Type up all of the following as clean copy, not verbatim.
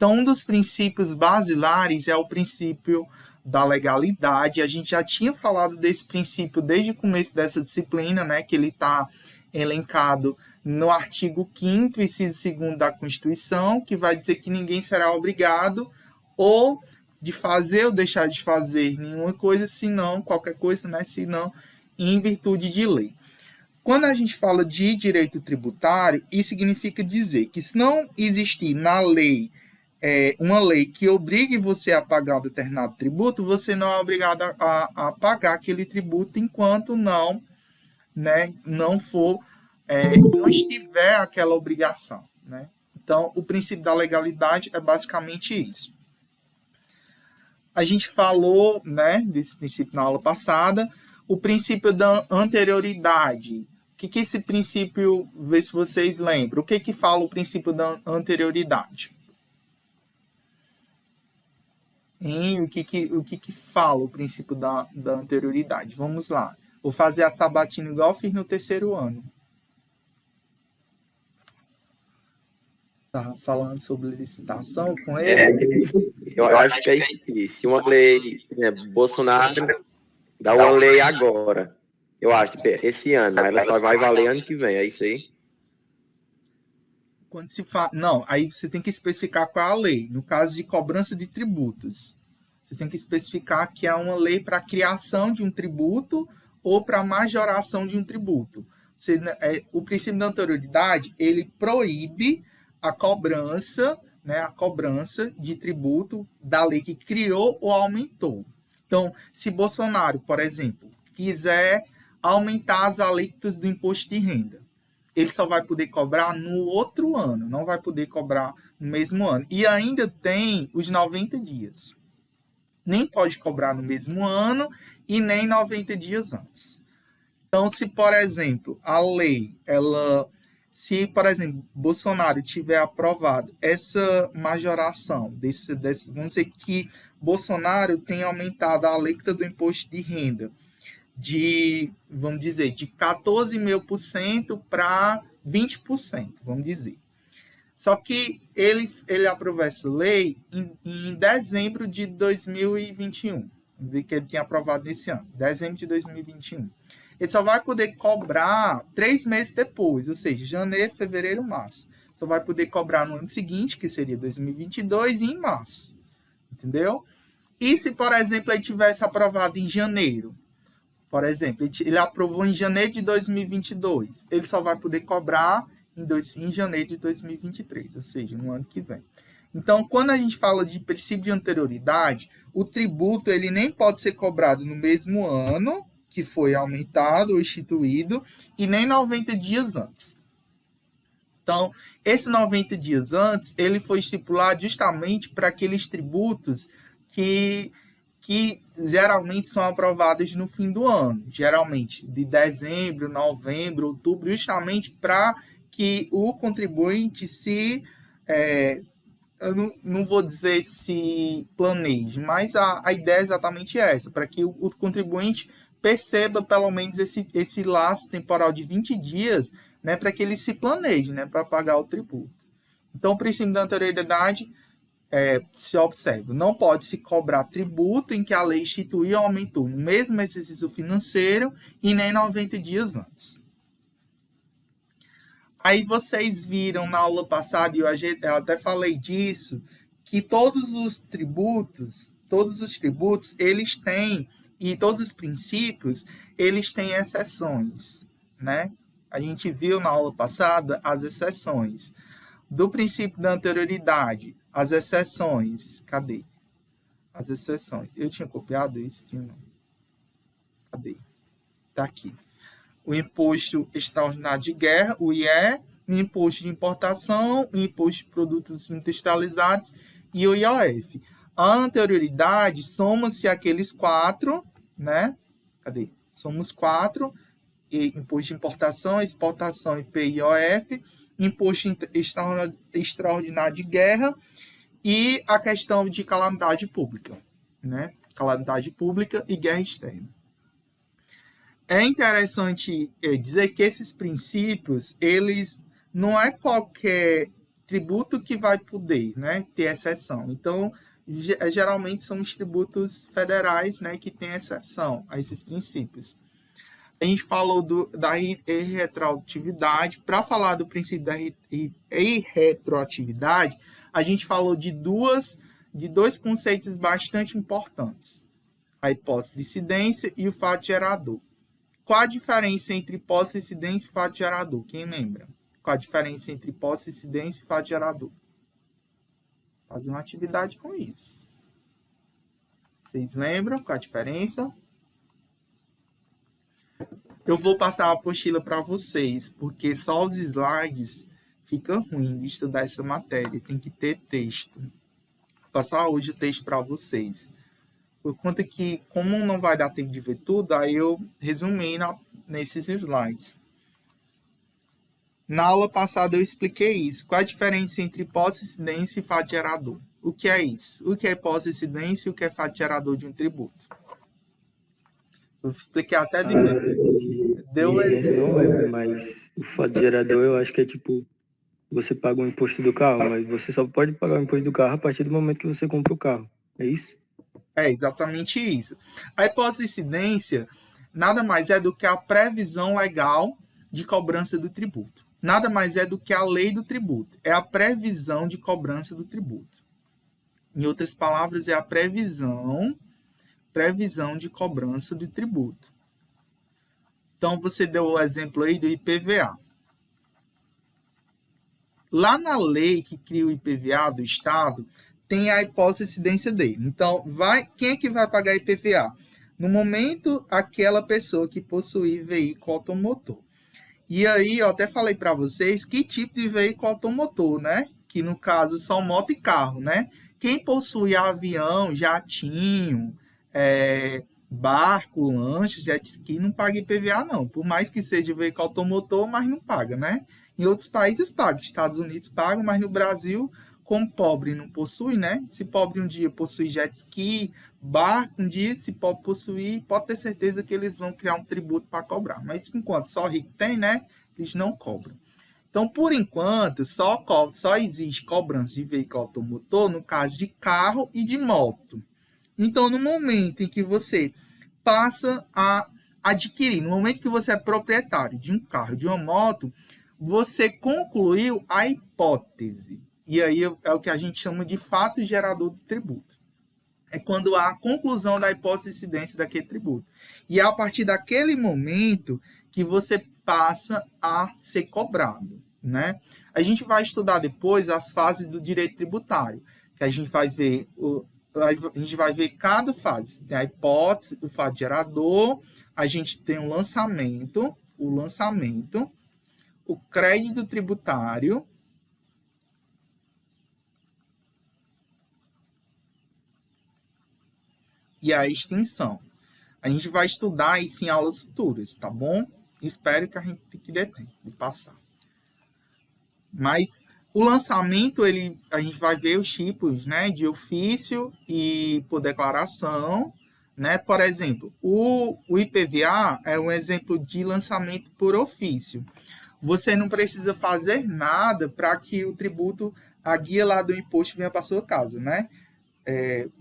Então, um dos princípios basilares é o princípio da legalidade. A gente já tinha falado desse princípio desde o começo dessa disciplina, né, que ele está elencado no artigo 5º, inciso 2º da Constituição, que vai dizer que ninguém será obrigado ou de fazer ou deixar de fazer nenhuma coisa, senão, qualquer coisa, né, senão em virtude de lei. Quando a gente fala de direito tributário, isso significa dizer que se não existir na lei uma lei que obrigue você a pagar um determinado tributo, você não é obrigado a pagar aquele tributo enquanto não, né, não for, não estiver aquela obrigação, né? Então, o princípio da legalidade é basicamente isso. A gente falou, né, desse princípio na aula passada. O princípio da anterioridade. O que esse princípio, vê se vocês lembram. O que fala o princípio da anterioridade? O que fala o princípio da anterioridade? Vamos lá. Vou fazer a sabatina igual eu fiz no 3º ano. Tá falando sobre licitação com ele? Eu acho que é isso. Se uma lei, Bolsonaro dá uma lei agora, eu acho, esse ano, mas ela só vai valer ano que vem, é isso aí? Quando se fala, não, aí você tem que especificar qual é a lei. No caso de cobrança de tributos, você tem que especificar que é uma lei para a criação de um tributo ou para a majoração de um tributo. O princípio da anterioridade, ele proíbe a cobrança, né, a cobrança de tributo da lei que criou ou aumentou. Então, se Bolsonaro, por exemplo, quiser aumentar as alíquotas do imposto de renda, ele só vai poder cobrar no outro ano, não vai poder cobrar no mesmo ano. E ainda tem os 90 dias. Nem pode cobrar no mesmo ano e nem 90 dias antes. Então, se, por exemplo, a lei, se, por exemplo, Bolsonaro tiver aprovado essa majoração, vamos dizer que Bolsonaro tem aumentado a alíquota do imposto de renda vamos dizer, de 14,5% para 20%, vamos dizer. Só que ele aprovou essa lei em dezembro de 2021. Vamos ver que ele tinha aprovado nesse ano, dezembro de 2021. Ele só vai poder cobrar 3 meses depois, ou seja, janeiro, fevereiro, março. Só vai poder cobrar no ano seguinte, que seria 2022, e em março. Entendeu? E se, por exemplo, ele tivesse aprovado em janeiro, por exemplo, ele aprovou em janeiro de 2022, ele só vai poder cobrar em janeiro de 2023, ou seja, no ano que vem. Então, quando a gente fala de princípio de anterioridade, o tributo ele nem pode ser cobrado no mesmo ano que foi aumentado ou instituído e nem 90 dias antes. Então, esses 90 dias antes, ele foi estipulado justamente para aqueles tributos que geralmente são aprovadas no fim do ano, geralmente de dezembro, novembro, outubro, justamente para que o contribuinte eu não vou dizer se planeje, mas a ideia é exatamente essa, para que o contribuinte perceba pelo menos esse laço temporal de 20 dias, né, para que ele se planeje, né, para pagar o tributo. Então, o princípio da anterioridade se observa, não pode se cobrar tributo em que a lei instituiu ou aumentou no mesmo exercício financeiro e nem 90 dias antes. Aí vocês viram na aula passada, e eu até falei disso, que todos os tributos, eles têm, e todos os princípios, eles têm exceções, né? A gente viu na aula passada as exceções. Do princípio da anterioridade, as exceções. Cadê? As exceções. Eu tinha copiado isso? Cadê? Está aqui. O imposto extraordinário de guerra, o IE, o imposto de importação, o imposto de produtos industrializados e o IOF. A anterioridade soma-se aqueles 4, né? Cadê? Somos 4, imposto de importação, exportação, IPI-IOF, imposto extraordinário de guerra e a questão de calamidade pública, né? Calamidade pública e guerra externa. É interessante dizer que esses princípios, eles não é qualquer tributo que vai poder, né, ter exceção. Então, geralmente são os tributos federais, né, que têm exceção a esses princípios. A gente falou da irretroatividade. Para falar do princípio da irretroatividade, a gente falou de dois conceitos bastante importantes: a hipótese de incidência e o fato gerador. Qual a diferença entre hipótese de incidência e fato gerador? Quem lembra? Qual a diferença entre hipótese de incidência e fato gerador? Fazer uma atividade com isso. Vocês lembram qual a diferença? Eu vou passar a apostila para vocês, porque só os slides fica ruim de estudar essa matéria. Tem que ter texto. Vou passar hoje o texto para vocês. Por conta que, como não vai dar tempo de ver tudo, aí eu resumi nesses slides. Na aula passada eu expliquei isso. Qual a diferença entre hipótese de incidência e fato gerador? O que é isso? O que é hipótese de incidência e o que é fato gerador de um tributo? Eu expliquei até de Deu não lembro, mas o fato gerador eu acho que é tipo, você paga o imposto do carro, mas você só pode pagar o imposto do carro a partir do momento que você compra o carro. É isso? É exatamente isso. A hipótese de incidência nada mais é do que a previsão legal de cobrança do tributo. Nada mais é do que a lei do tributo. É a previsão de cobrança do tributo. Em outras palavras, é a previsão de cobrança do tributo. Então, você deu o exemplo aí do IPVA. Lá na lei que cria o IPVA do Estado, tem a hipótese de incidência dele. Então, quem é que vai pagar IPVA? No momento, aquela pessoa que possuir veículo automotor. E aí, eu até falei para vocês que tipo de veículo automotor, né? Que no caso, só moto e carro, né? Quem possui avião, jatinho, barco, lanche, jet ski, não paga IPVA, não. Por mais que seja veículo automotor, mas não paga, né? Em outros países paga. Estados Unidos paga, mas no Brasil, como pobre não possui, né? Se pobre um dia possui jet ski, barco, um dia, se pobre possuir, pode ter certeza que eles vão criar um tributo para cobrar. Mas enquanto só rico tem, né? Eles não cobram. Então, por enquanto, só existe cobrança de veículo automotor no caso de carro e de moto. Então, no momento em que você passa a adquirir, no momento que você é proprietário de um carro, de uma moto, você concluiu a hipótese. E aí é o que a gente chama de fato gerador do tributo. É quando há a conclusão da hipótese de incidência daquele tributo. E é a partir daquele momento que você passa a ser cobrado, né? A gente vai estudar depois as fases do direito tributário, que a gente vai ver cada fase. Tem a hipótese, o fato gerador, a gente tem o lançamento, o crédito tributário e a extinção. A gente vai estudar isso em aulas futuras, tá bom? Espero que a gente dê tempo de passar. Mas o lançamento, a gente vai ver os tipos, né, de ofício e por declaração, né? Por exemplo, o IPVA é um exemplo de lançamento por ofício. Você não precisa fazer nada para que o tributo, a guia lá do imposto venha para sua casa, né?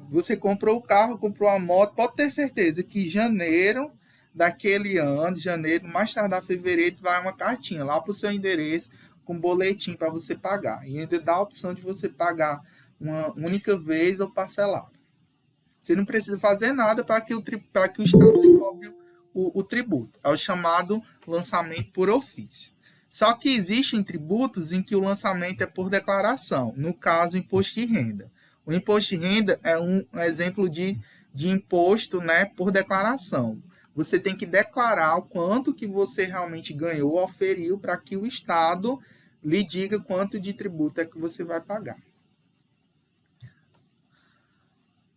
Você comprou o carro, comprou a moto, pode ter certeza que janeiro daquele ano, mais tardar fevereiro, vai uma cartinha lá para o seu endereço com boletim para você pagar. E ainda dá a opção de você pagar uma única vez ou parcelado. Você não precisa fazer nada para que o Estado cobre o tributo. É o chamado lançamento por ofício. Só que existem tributos em que o lançamento é por declaração. No caso, o imposto de renda. O imposto de renda é um exemplo de imposto, né, por declaração. Você tem que declarar o quanto que você realmente ganhou ou oferiu para que o Estado lhe diga quanto de tributo é que você vai pagar.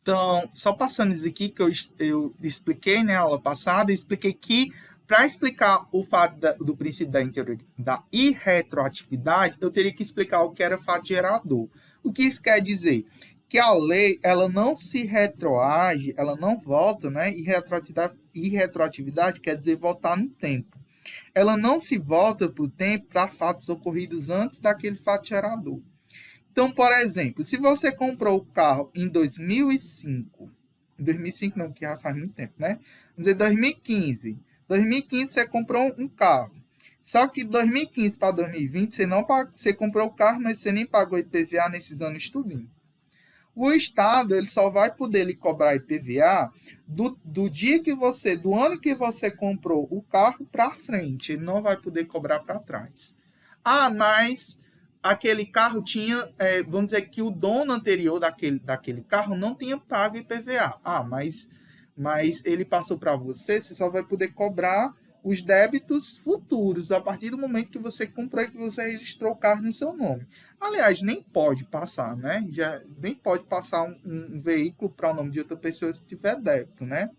Então, só passando isso aqui que eu expliquei na aula passada, expliquei que para explicar o fato do princípio da irretroatividade, eu teria que explicar o que era fato gerador. O que isso quer dizer? Que a lei, ela não se retroage, ela não volta, né? Irretroatividade quer dizer voltar no tempo. Ela não se volta para o tempo para fatos ocorridos antes daquele fato gerador. Então, por exemplo, se você comprou o carro em 2005 não, que já faz muito tempo, né? Vamos dizer 2015. 2015 você comprou um carro. Só que de 2015 para 2020 você comprou o carro, mas você nem pagou IPVA nesses anos tudinho. O Estado ele só vai poder lhe cobrar IPVA do dia que do ano que você comprou o carro para frente. Ele não vai poder cobrar para trás. Ah, mas aquele carro tinha, vamos dizer que o dono anterior daquele carro não tinha pago IPVA. Ah, mas ele passou para você só vai poder cobrar os débitos futuros, a partir do momento que você comprou e que você registrou o carro no seu nome. Aliás, nem pode passar, né? Nem pode passar um veículo para o nome de outra pessoa se tiver débito, né?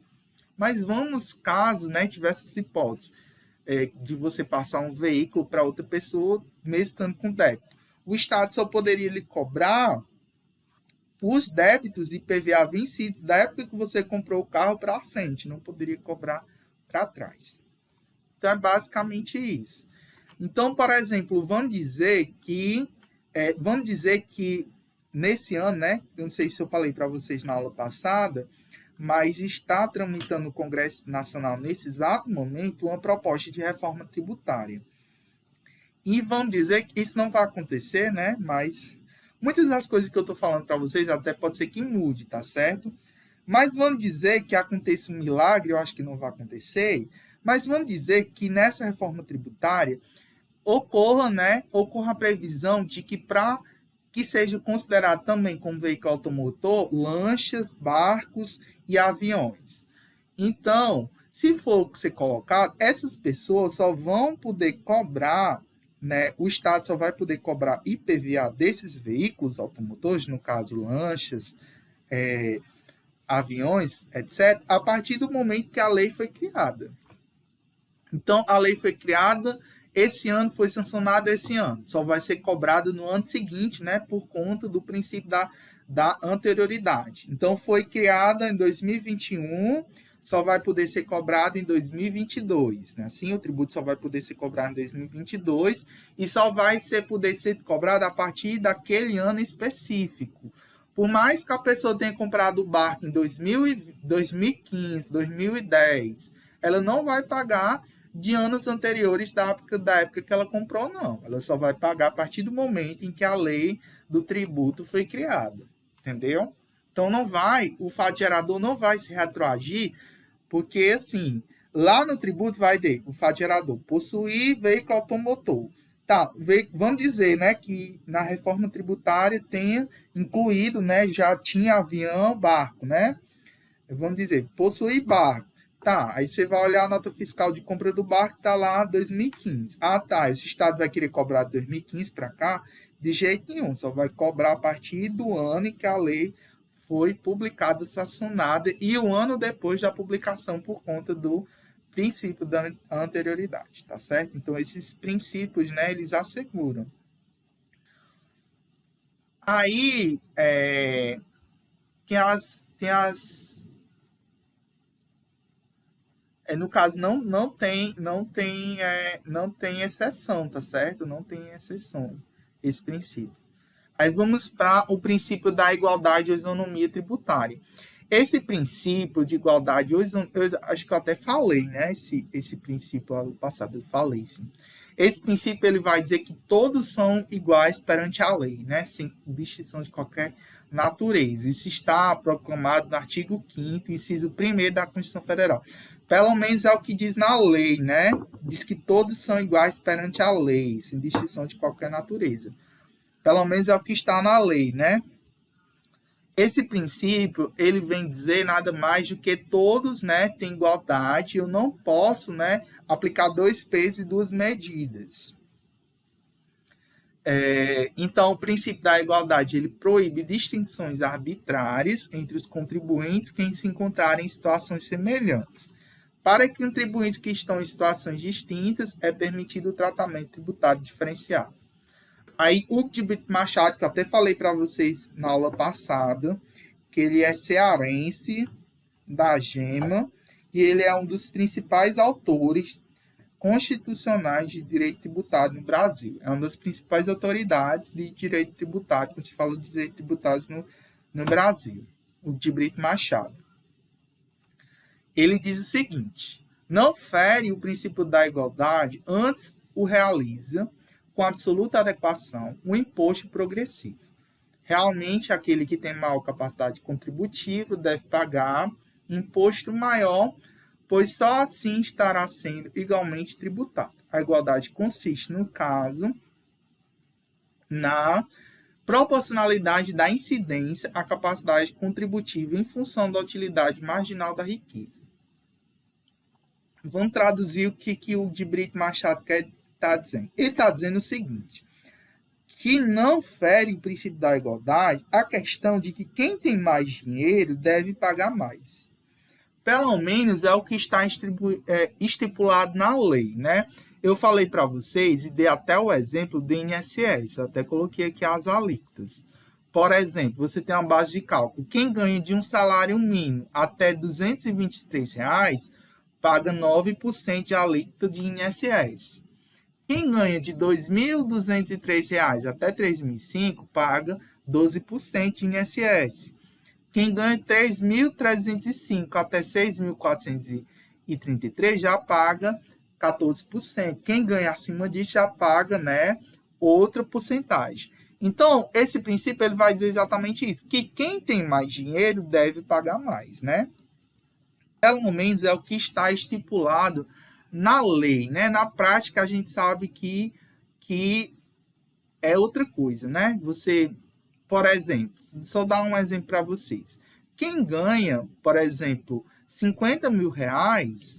Mas vamos, caso, né, tivesse essa hipótese de você passar um veículo para outra pessoa, mesmo estando com débito. O Estado só poderia lhe cobrar os débitos IPVA vencidos da época que você comprou o carro para frente, não poderia cobrar para trás. Então, é basicamente isso. Então, por exemplo, vamos dizer que nesse ano, né? Eu não sei se eu falei para vocês na aula passada, mas está tramitando no Congresso Nacional, nesse exato momento, uma proposta de reforma tributária. E vamos dizer que isso não vai acontecer, né? Mas muitas das coisas que eu estou falando para vocês até pode ser que mude, tá certo? Mas vamos dizer que aconteça um milagre, eu acho que não vai acontecer, mas vamos dizer que nessa reforma tributária ocorra a previsão de que para que seja considerado também como veículo automotor, lanchas, barcos e aviões. Então, se for ser colocado, essas pessoas só vão poder cobrar, né, o Estado só vai poder cobrar IPVA desses veículos automotores, no caso lanchas, aviões, etc., a partir do momento que a lei foi criada. Então, a lei foi criada esse ano, foi sancionada esse ano. Só vai ser cobrada no ano seguinte, né, por conta do princípio da anterioridade. Então, foi criada em 2021, só vai poder ser cobrada em 2022. Né? Assim, o tributo só vai poder ser cobrado em 2022 e só vai poder ser cobrado a partir daquele ano específico. Por mais que a pessoa tenha comprado o barco em 2015, 2010, ela não vai pagar de anos anteriores da época que ela comprou, não. Ela só vai pagar a partir do momento em que a lei do tributo foi criada. Entendeu? Então, o fato gerador não vai se retroagir, porque, assim, lá no tributo vai ter o fato gerador possuir veículo automotor. Tá, vamos dizer, né, que na reforma tributária tenha incluído, né, já tinha avião, barco, né? Vamos dizer, possuir barco. Tá, aí você vai olhar a nota fiscal de compra do barco, tá lá 2015. Ah, tá, esse Estado vai querer cobrar de 2015 para cá? De jeito nenhum, só vai cobrar a partir do ano em que a lei foi publicada, sancionada, e um ano depois da publicação por conta do princípio da anterioridade, tá certo? Então, esses princípios, né, eles asseguram. Aí, no caso, não tem exceção, tá certo? Não tem exceção, esse princípio. Aí vamos para o princípio da igualdade e isonomia tributária. Esse princípio de igualdade, eu acho que eu até falei, né? Esse princípio ano passado, eu falei, sim. Esse princípio ele vai dizer que todos são iguais perante a lei, né? Sem distinção de qualquer natureza. Isso está proclamado no artigo 5º, inciso 1º da Constituição Federal. Pelo menos é o que diz na lei, né? Diz que todos são iguais perante a lei, sem distinção de qualquer natureza. Pelo menos é o que está na lei, né? Esse princípio, ele vem dizer nada mais do que todos, né, têm igualdade. Eu não posso, né, aplicar 2 pesos e 2 medidas. Então, o princípio da igualdade, ele proíbe distinções arbitrárias entre os contribuintes que se encontrarem em situações semelhantes. Para contribuintes que estão em situações distintas, é permitido o tratamento tributário diferenciado. Aí, Hugo de Brito Machado, que eu até falei para vocês na aula passada, que ele é cearense, da GEMA, e ele é um dos principais autores constitucionais de direito tributário no Brasil. É uma das principais autoridades de direito tributário, quando se fala de direito tributário no Brasil, o de Brito Machado. Ele diz o seguinte: não fere o princípio da igualdade, antes o realiza, com absoluta adequação, o imposto progressivo. Realmente, aquele que tem maior capacidade contributiva deve pagar imposto maior, pois só assim estará sendo igualmente tributado. A igualdade consiste, no caso, na proporcionalidade da incidência à capacidade contributiva em função da utilidade marginal da riqueza. Vamos traduzir o que o de Brito Machado está dizendo. Ele está dizendo o seguinte: que não fere o princípio da igualdade a questão de que quem tem mais dinheiro deve pagar mais. Pelo menos é o que está estipulado na lei, né? Eu falei para vocês e dei até o exemplo do INSS, eu até coloquei aqui as alíquotas. Por exemplo, você tem uma base de cálculo. Quem ganha de um salário mínimo até R$ 223, paga 9% de alíquota de INSS. Quem ganha de R$ 2.203 até R$ 3.005 paga 12% de INSS. Quem ganha de R$ 3.305 até R$ 6.433 já paga 14%. Quem ganha acima disso já paga, né, outra porcentagem. Então, esse princípio ele vai dizer exatamente isso, que quem tem mais dinheiro deve pagar mais, né? Pelo menos é o que está estipulado na lei, né? Na prática, a gente sabe que é outra coisa, né? Você, por exemplo, só dar um exemplo para vocês. Quem ganha, por exemplo, R$50 mil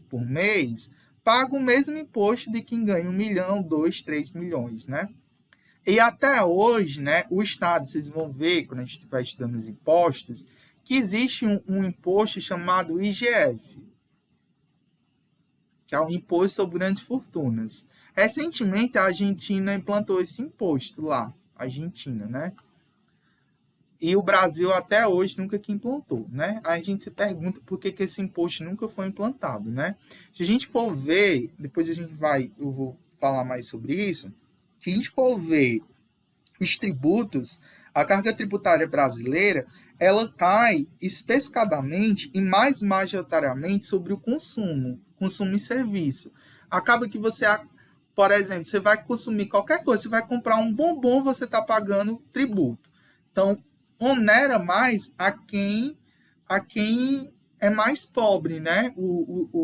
por mês, paga o mesmo imposto de quem ganha 1 milhão, 2, 3 milhões, né? E até hoje, né, o Estado, vocês vão ver, quando a gente vai estudando os impostos, que existe um imposto chamado IGF, que é o Imposto sobre Grandes Fortunas. Recentemente, a Argentina implantou esse imposto lá, Argentina, né? E o Brasil, até hoje, nunca que implantou, né? Aí a gente se pergunta por que esse imposto nunca foi implantado, né? Se a gente for ver, depois eu vou falar mais sobre isso, se a gente for ver os tributos, a carga tributária brasileira, ela cai especificadamente e mais majoritariamente sobre o consumo e serviço. Acaba que você, por exemplo, você vai consumir qualquer coisa, você vai comprar um bombom, você está pagando tributo. Então, onera mais a quem é mais pobre, né?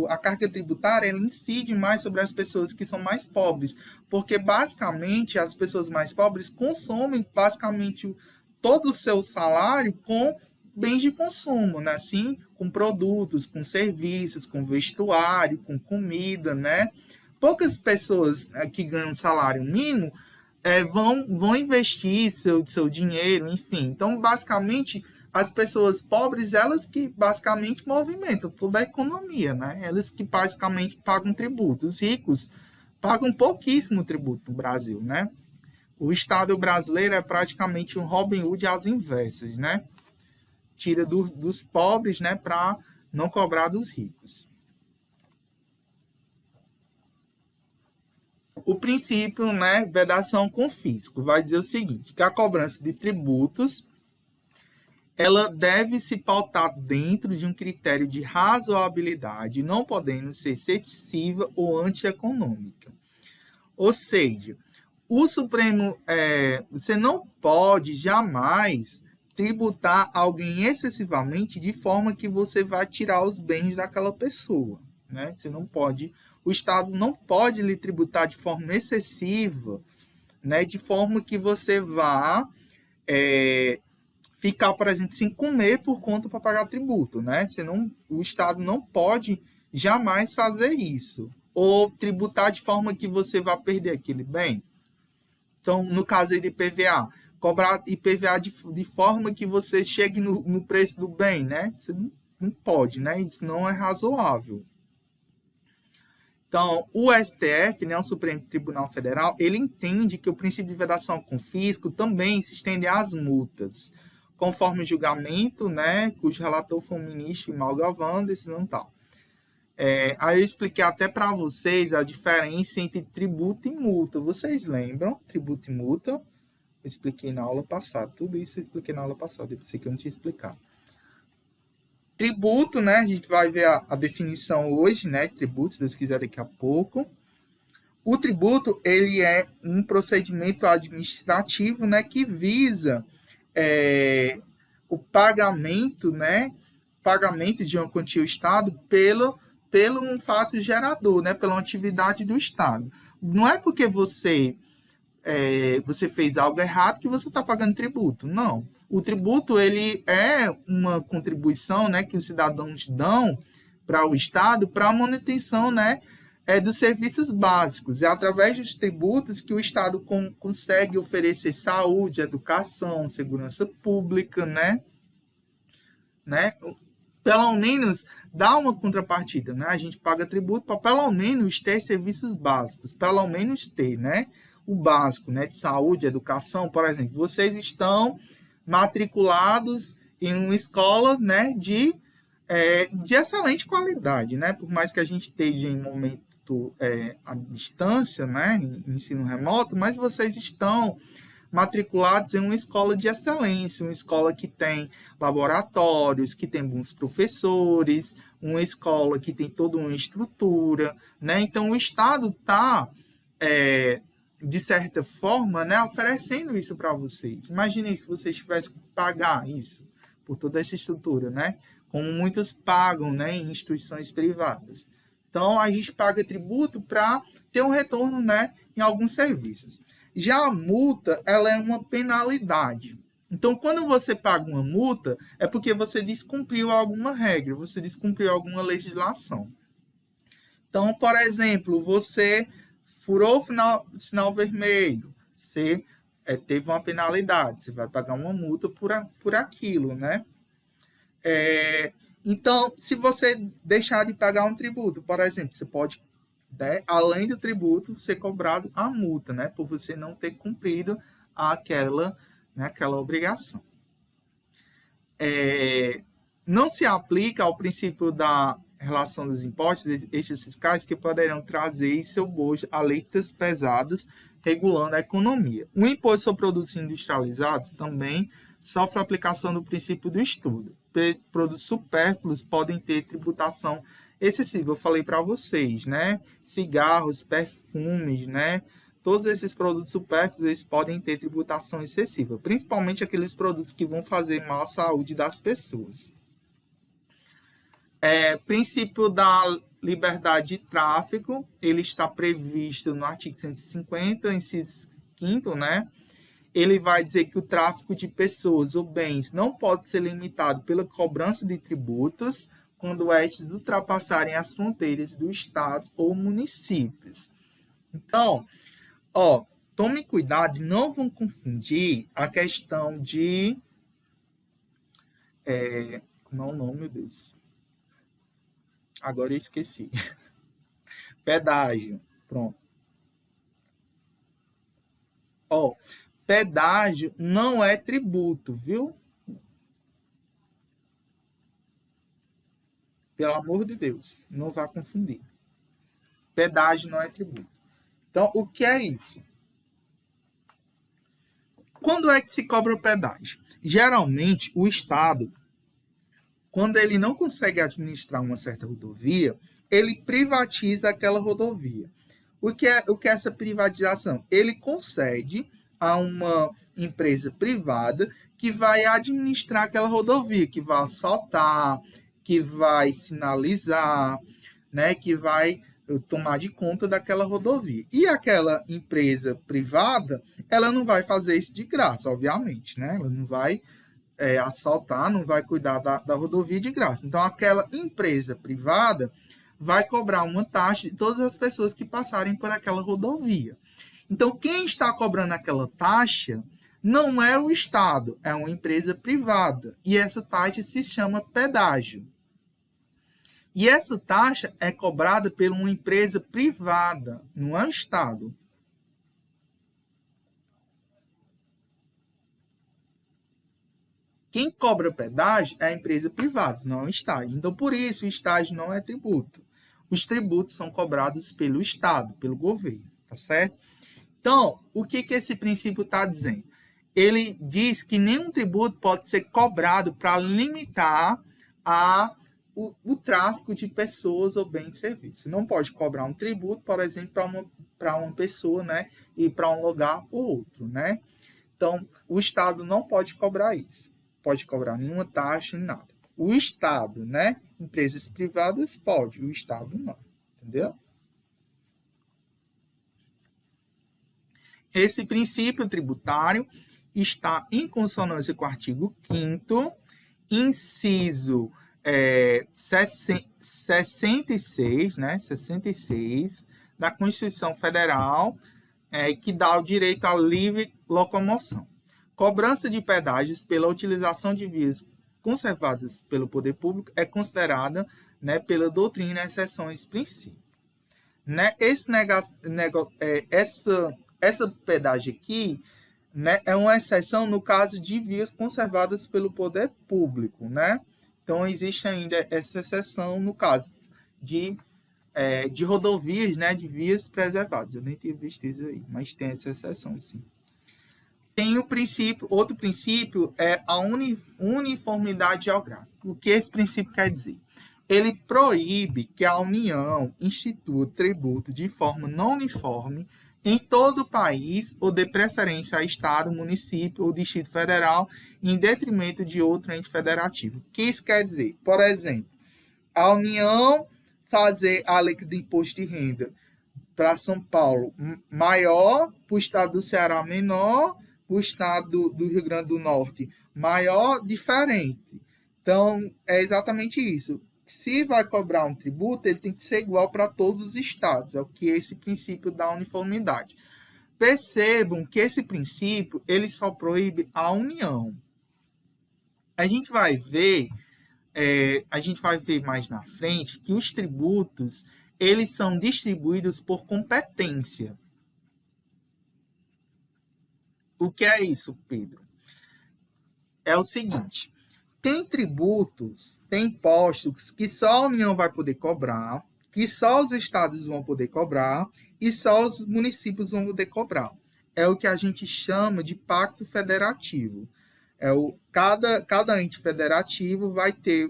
A carga tributária ela incide mais sobre as pessoas que são mais pobres, porque basicamente as pessoas mais pobres consomem basicamente todo o seu salário com bens de consumo, né? Assim, com produtos, com serviços, com vestuário, com comida, né? Poucas pessoas que ganham salário mínimo vão investir seu dinheiro, enfim. Então, basicamente, as pessoas pobres, elas que basicamente movimentam toda a economia, né? Elas que basicamente pagam tributo. Os ricos pagam pouquíssimo tributo no Brasil, né? O Estado brasileiro é praticamente um Robin Hood às inversas, né? Tira dos pobres, né, para não cobrar dos ricos. O princípio, né, vedação com fisco, vai dizer o seguinte, que a cobrança de tributos ela deve se pautar dentro de um critério de razoabilidade, não podendo ser excessiva ou antieconômica. Ou seja, o Supremo, você não pode jamais tributar alguém excessivamente de forma que você vai tirar os bens daquela pessoa, né? Você não pode, o Estado não pode lhe tributar de forma excessiva, né? De forma que você vá ficar, por exemplo, sem comer por conta para pagar tributo, né? O Estado não pode jamais fazer isso, ou tributar de forma que você vá perder aquele bem. Então, no caso aí de IPVA, cobrar IPVA de forma que você chegue no preço do bem, né? Você não pode, né? Isso não é razoável. Então, o STF, né, o Supremo Tribunal Federal, ele entende que o princípio de vedação com fisco também se estende às multas, conforme o julgamento, né, cujo relator foi o ministro Imal Galvão, decisão tal. Aí eu expliquei até para vocês a diferença entre tributo e multa. Vocês lembram? Tributo e multa? Eu expliquei na aula passada. Tudo isso eu expliquei na aula passada. Eu pensei que eu não tinha explicado. Tributo, né? A gente vai ver a definição hoje, né? Tributo, se Deus quiser, daqui a pouco. O tributo, ele é um procedimento administrativo, né? Que visa o pagamento, né? Pagamento de uma quantia ao Estado pelo um fato gerador, né? Pela atividade do Estado. Não é porque você fez algo errado que você está pagando tributo. Não. O tributo, ele é uma contribuição, né, que os cidadãos dão para o Estado para a manutenção, né, dos serviços básicos. É através dos tributos que o Estado consegue oferecer saúde, educação, segurança pública, né? Pelo menos dá uma contrapartida, né? A gente paga tributo para pelo menos ter serviços básicos, pelo menos ter, né? O básico, né? De saúde, educação, por exemplo. Vocês estão matriculados em uma escola, né? De excelente qualidade, né? Por mais que a gente esteja em momento à distância, né? Em ensino remoto, mas vocês estão matriculados em uma escola de excelência, uma escola que tem laboratórios, que tem bons professores, uma escola que tem toda uma estrutura, né? Então, o Estado está, de certa forma, né, oferecendo isso para vocês. Imaginem se vocês tivessem que pagar isso por toda essa estrutura, né? Como muitos pagam, né, em instituições privadas. Então, a gente paga tributo para ter um retorno, né, em alguns serviços. Já a multa, ela é uma penalidade. Então, quando você paga uma multa, é porque você descumpriu alguma regra, você descumpriu alguma legislação. Então, por exemplo, você furou o sinal vermelho, você teve uma penalidade, você vai pagar uma multa por aquilo, né? Então, se você deixar de pagar um tributo, por exemplo, você pode, além do tributo, ser cobrado a multa, né, por você não ter cumprido aquela obrigação. Não se aplica ao princípio da relação dos impostos estes fiscais que poderão trazer em seu bojo alíquotas pesadas, regulando a economia. O imposto sobre produtos industrializados também sofre a aplicação do princípio do estudo. Produtos supérfluos podem ter tributação excessiva. Eu falei para vocês, né? Cigarros, perfumes, né? Todos esses produtos supérfluos, eles podem ter tributação excessiva, principalmente aqueles produtos que vão fazer mal à saúde das pessoas. Princípio da liberdade de tráfico, ele está previsto no artigo 150, inciso 5º, né? Ele vai dizer que o tráfico de pessoas ou bens não pode ser limitado pela cobrança de tributos quando estes ultrapassarem as fronteiras do estado ou municípios. Então, tome cuidado, não vão confundir a questão de... como é o nome, meu Deus? Agora eu esqueci. Pedágio. Pronto. Pedágio não é tributo, viu? Pelo amor de Deus, não vá confundir. Pedágio não é tributo. Então, o que é isso? Quando é que se cobra o pedágio? Geralmente, o Estado, quando ele não consegue administrar uma certa rodovia, ele privatiza aquela rodovia. O que é essa privatização? Ele concede a uma empresa privada que vai administrar aquela rodovia, que vai asfaltar, que vai sinalizar, né, que vai tomar de conta daquela rodovia. E aquela empresa privada, ela não vai fazer isso de graça, obviamente, né? Ela não vai assaltar, não vai cuidar da rodovia de graça. Então, aquela empresa privada vai cobrar uma taxa de todas as pessoas que passarem por aquela rodovia. Então, quem está cobrando aquela taxa não é o Estado, é uma empresa privada. E essa taxa se chama pedágio. E essa taxa é cobrada por uma empresa privada, não é o Estado. Quem cobra pedágio é a empresa privada, não é o Estado. Então, por isso, o Estado não é tributo. os tributos são cobrados pelo Estado, pelo governo, tá certo? Então, o que esse princípio está dizendo? Ele diz que nenhum tributo pode ser cobrado para limitar o tráfico de pessoas ou bens e serviços. Você não pode cobrar um tributo, por exemplo, para uma pessoa, né, e para um lugar ou outro, né? Então, o Estado não pode cobrar isso. Pode cobrar nenhuma taxa, nem nada. O Estado, né? Empresas privadas pode, o Estado não. Entendeu? Esse princípio tributário está em consonância com o artigo 5º, inciso 66, né? 66 da Constituição Federal, que dá o direito à livre locomoção. Cobrança de pedágios pela utilização de vias conservadas pelo poder público é considerada, né, pela doutrina exceção a esse princípio. Né, essa pedágio aqui, né, é uma exceção no caso de vias conservadas pelo poder público, né? Então, existe ainda essa exceção no caso de rodovias, né, de vias preservadas. Eu nem tinha visto isso aí, mas tem essa exceção, sim. Tem outro princípio é a uniformidade geográfica. O que esse princípio quer dizer? Ele proíbe que a União institua tributo de forma não uniforme em todo o país ou dê preferência a Estado, município ou Distrito Federal em detrimento de outro ente federativo. O que isso quer dizer? Por exemplo, a União fazer a alíquota de imposto de renda para São Paulo maior, para o estado do Ceará menor, para o estado do Rio Grande do Norte maior, diferente. Então, é exatamente isso. Se vai cobrar um tributo, ele tem que ser igual para todos os estados. É o que esse princípio da uniformidade. Percebam que esse princípio ele só proíbe a União. A gente vai ver mais na frente que os tributos eles são distribuídos por competência. O que é isso, Pedro? É o seguinte, tem tributos, tem impostos que só a União vai poder cobrar, que só os estados vão poder cobrar e só os municípios vão poder cobrar. É o que a gente chama de pacto federativo. Cada ente federativo vai ter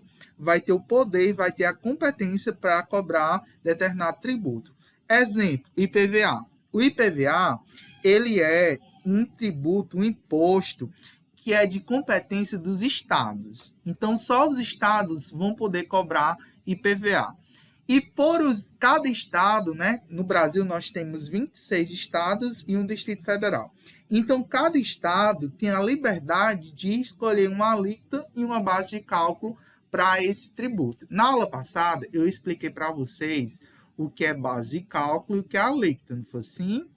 o poder, vai ter a competência para cobrar determinado tributo. Exemplo, IPVA. O IPVA, ele é um tributo, um imposto que é de competência dos estados. Então, só os estados vão poder cobrar IPVA. E cada estado, né? No Brasil, nós temos 26 estados e um Distrito Federal. Então, cada estado tem a liberdade de escolher uma alíquota e uma base de cálculo para esse tributo. Na aula passada, eu expliquei para vocês o que é base de cálculo e o que é alíquota, não foi assim?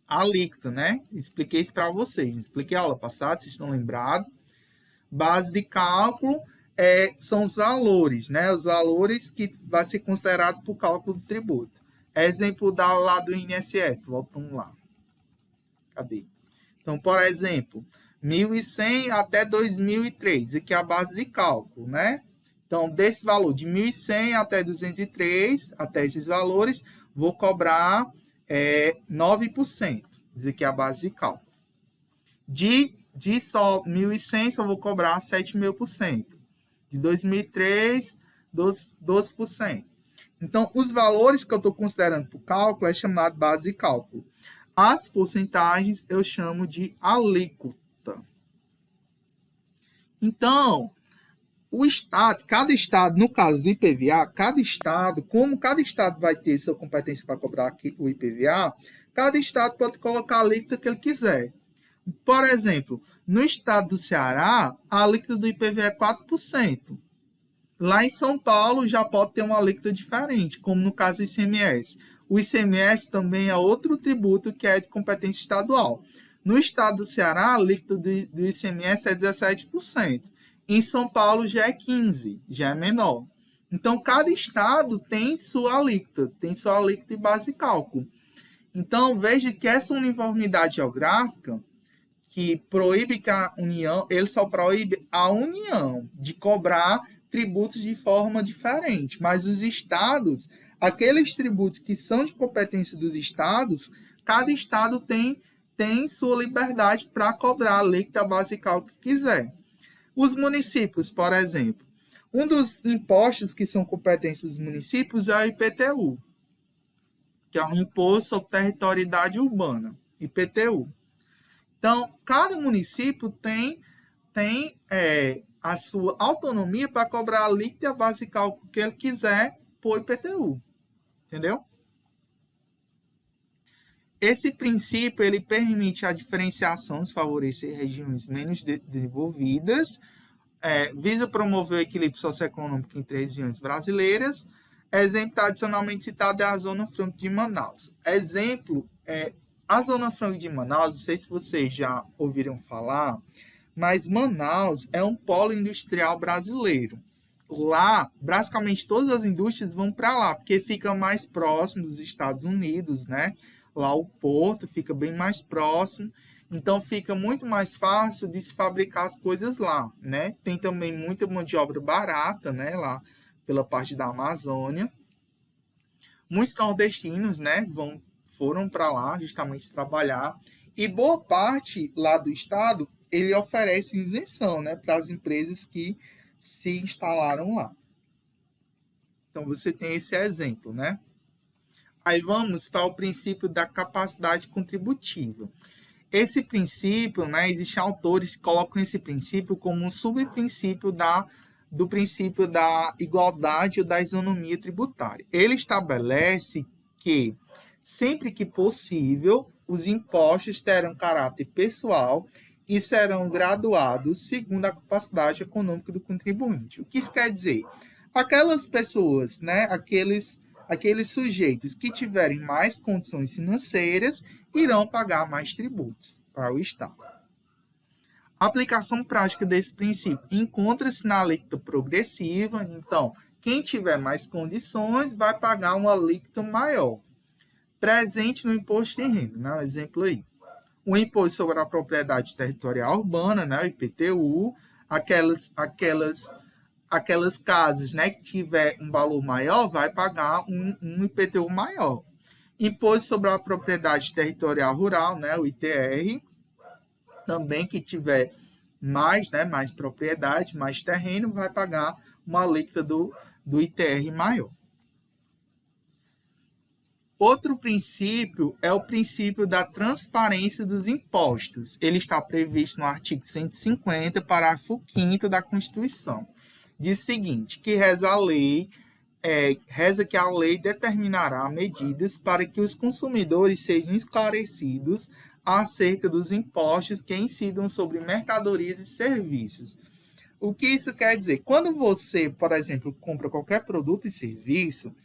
Alíquota, né? Expliquei isso para vocês. Expliquei a aula passada, vocês estão lembrados. Base de cálculo são os valores, né? Os valores que vai ser considerado para o cálculo do tributo. Exemplo lá do INSS. Voltamos lá. Cadê? Então, por exemplo, 1.100 até 2003. Aqui é a base de cálculo, né? Então, desse valor de 1.100 até 203, até esses valores, vou cobrar 9%. Isso aqui é a base de cálculo. De só 1.100, só vou cobrar 7,5%. De 2003, 12%. Então, os valores que eu estou considerando para o cálculo é chamado base de cálculo. As porcentagens eu chamo de alíquota. Então, cada estado, no caso do IPVA, como cada estado vai ter sua competência para cobrar o IPVA, cada estado pode colocar a alíquota que ele quiser. Por exemplo, no estado do Ceará, a alíquota do IPVA é 4%. Lá em São Paulo já pode ter uma alíquota diferente, como no caso do ICMS. O ICMS também é outro tributo que é de competência estadual. No estado do Ceará, a alíquota do ICMS é 17%. Em São Paulo já é 15%, já é menor. Então, cada estado tem sua alíquota e base de cálculo. Então, veja que essa uniformidade geográfica, que proíbe que a União, ele só proíbe a União de cobrar tributos de forma diferente, mas os estados, aqueles tributos que são de competência dos estados, cada estado tem sua liberdade para cobrar a alíquota basical que quiser. Os municípios, por exemplo, um dos impostos que são competência dos municípios é o IPTU, que é o Imposto sobre Territorialidade Urbana, IPTU. Então, cada município tem a sua autonomia para cobrar a alíquota basical que ele quiser por IPTU. Entendeu? Esse princípio ele permite a diferenciação, desfavorecer regiões menos desenvolvidas, visa promover o equilíbrio socioeconômico entre regiões brasileiras. Exemplo tradicionalmente citado é a Zona Franca de Manaus. Exemplo, a Zona Franca de Manaus, não sei se vocês já ouviram falar, mas Manaus é um polo industrial brasileiro. Lá, basicamente, todas as indústrias vão para lá, porque fica mais próximo dos Estados Unidos, né? Lá o porto fica bem mais próximo, então fica muito mais fácil de se fabricar as coisas lá, né? Tem também muita mão de obra barata, né? Lá pela parte da Amazônia. Muitos nordestinos, né? Foram para lá justamente trabalhar, e boa parte lá do estado ele oferece isenção, né? Para as empresas que se instalaram lá. Então você tem esse exemplo, né? Aí vamos para o princípio da capacidade contributiva. Esse princípio, né, existem autores que colocam esse princípio como um subprincípio do princípio da igualdade ou da isonomia tributária. Ele estabelece que, sempre que possível, os impostos terão caráter pessoal e serão graduados segundo a capacidade econômica do contribuinte. O que isso quer dizer? Aquelas pessoas, né, aqueles sujeitos que tiverem mais condições financeiras irão pagar mais tributos para o Estado. A aplicação prática desse princípio encontra-se na alíquota progressiva. Então, quem tiver mais condições vai pagar uma alíquota maior. Presente no imposto de renda, né? Um exemplo aí. O imposto sobre a propriedade territorial urbana, né? O IPTU, aquelas casas, né, que tiver um valor maior, vai pagar um IPTU maior. Imposto sobre a propriedade territorial rural, né, o ITR, também que tiver mais, né, mais propriedade, mais terreno, vai pagar uma alíquota do ITR maior. Outro princípio é o princípio da transparência dos impostos. Ele está previsto no artigo 150, parágrafo 5º da Constituição. Diz o seguinte, que reza que a lei determinará medidas para que os consumidores sejam esclarecidos acerca dos impostos que incidam sobre mercadorias e serviços. O que isso quer dizer? Quando você, por exemplo, compra qualquer produto e serviço,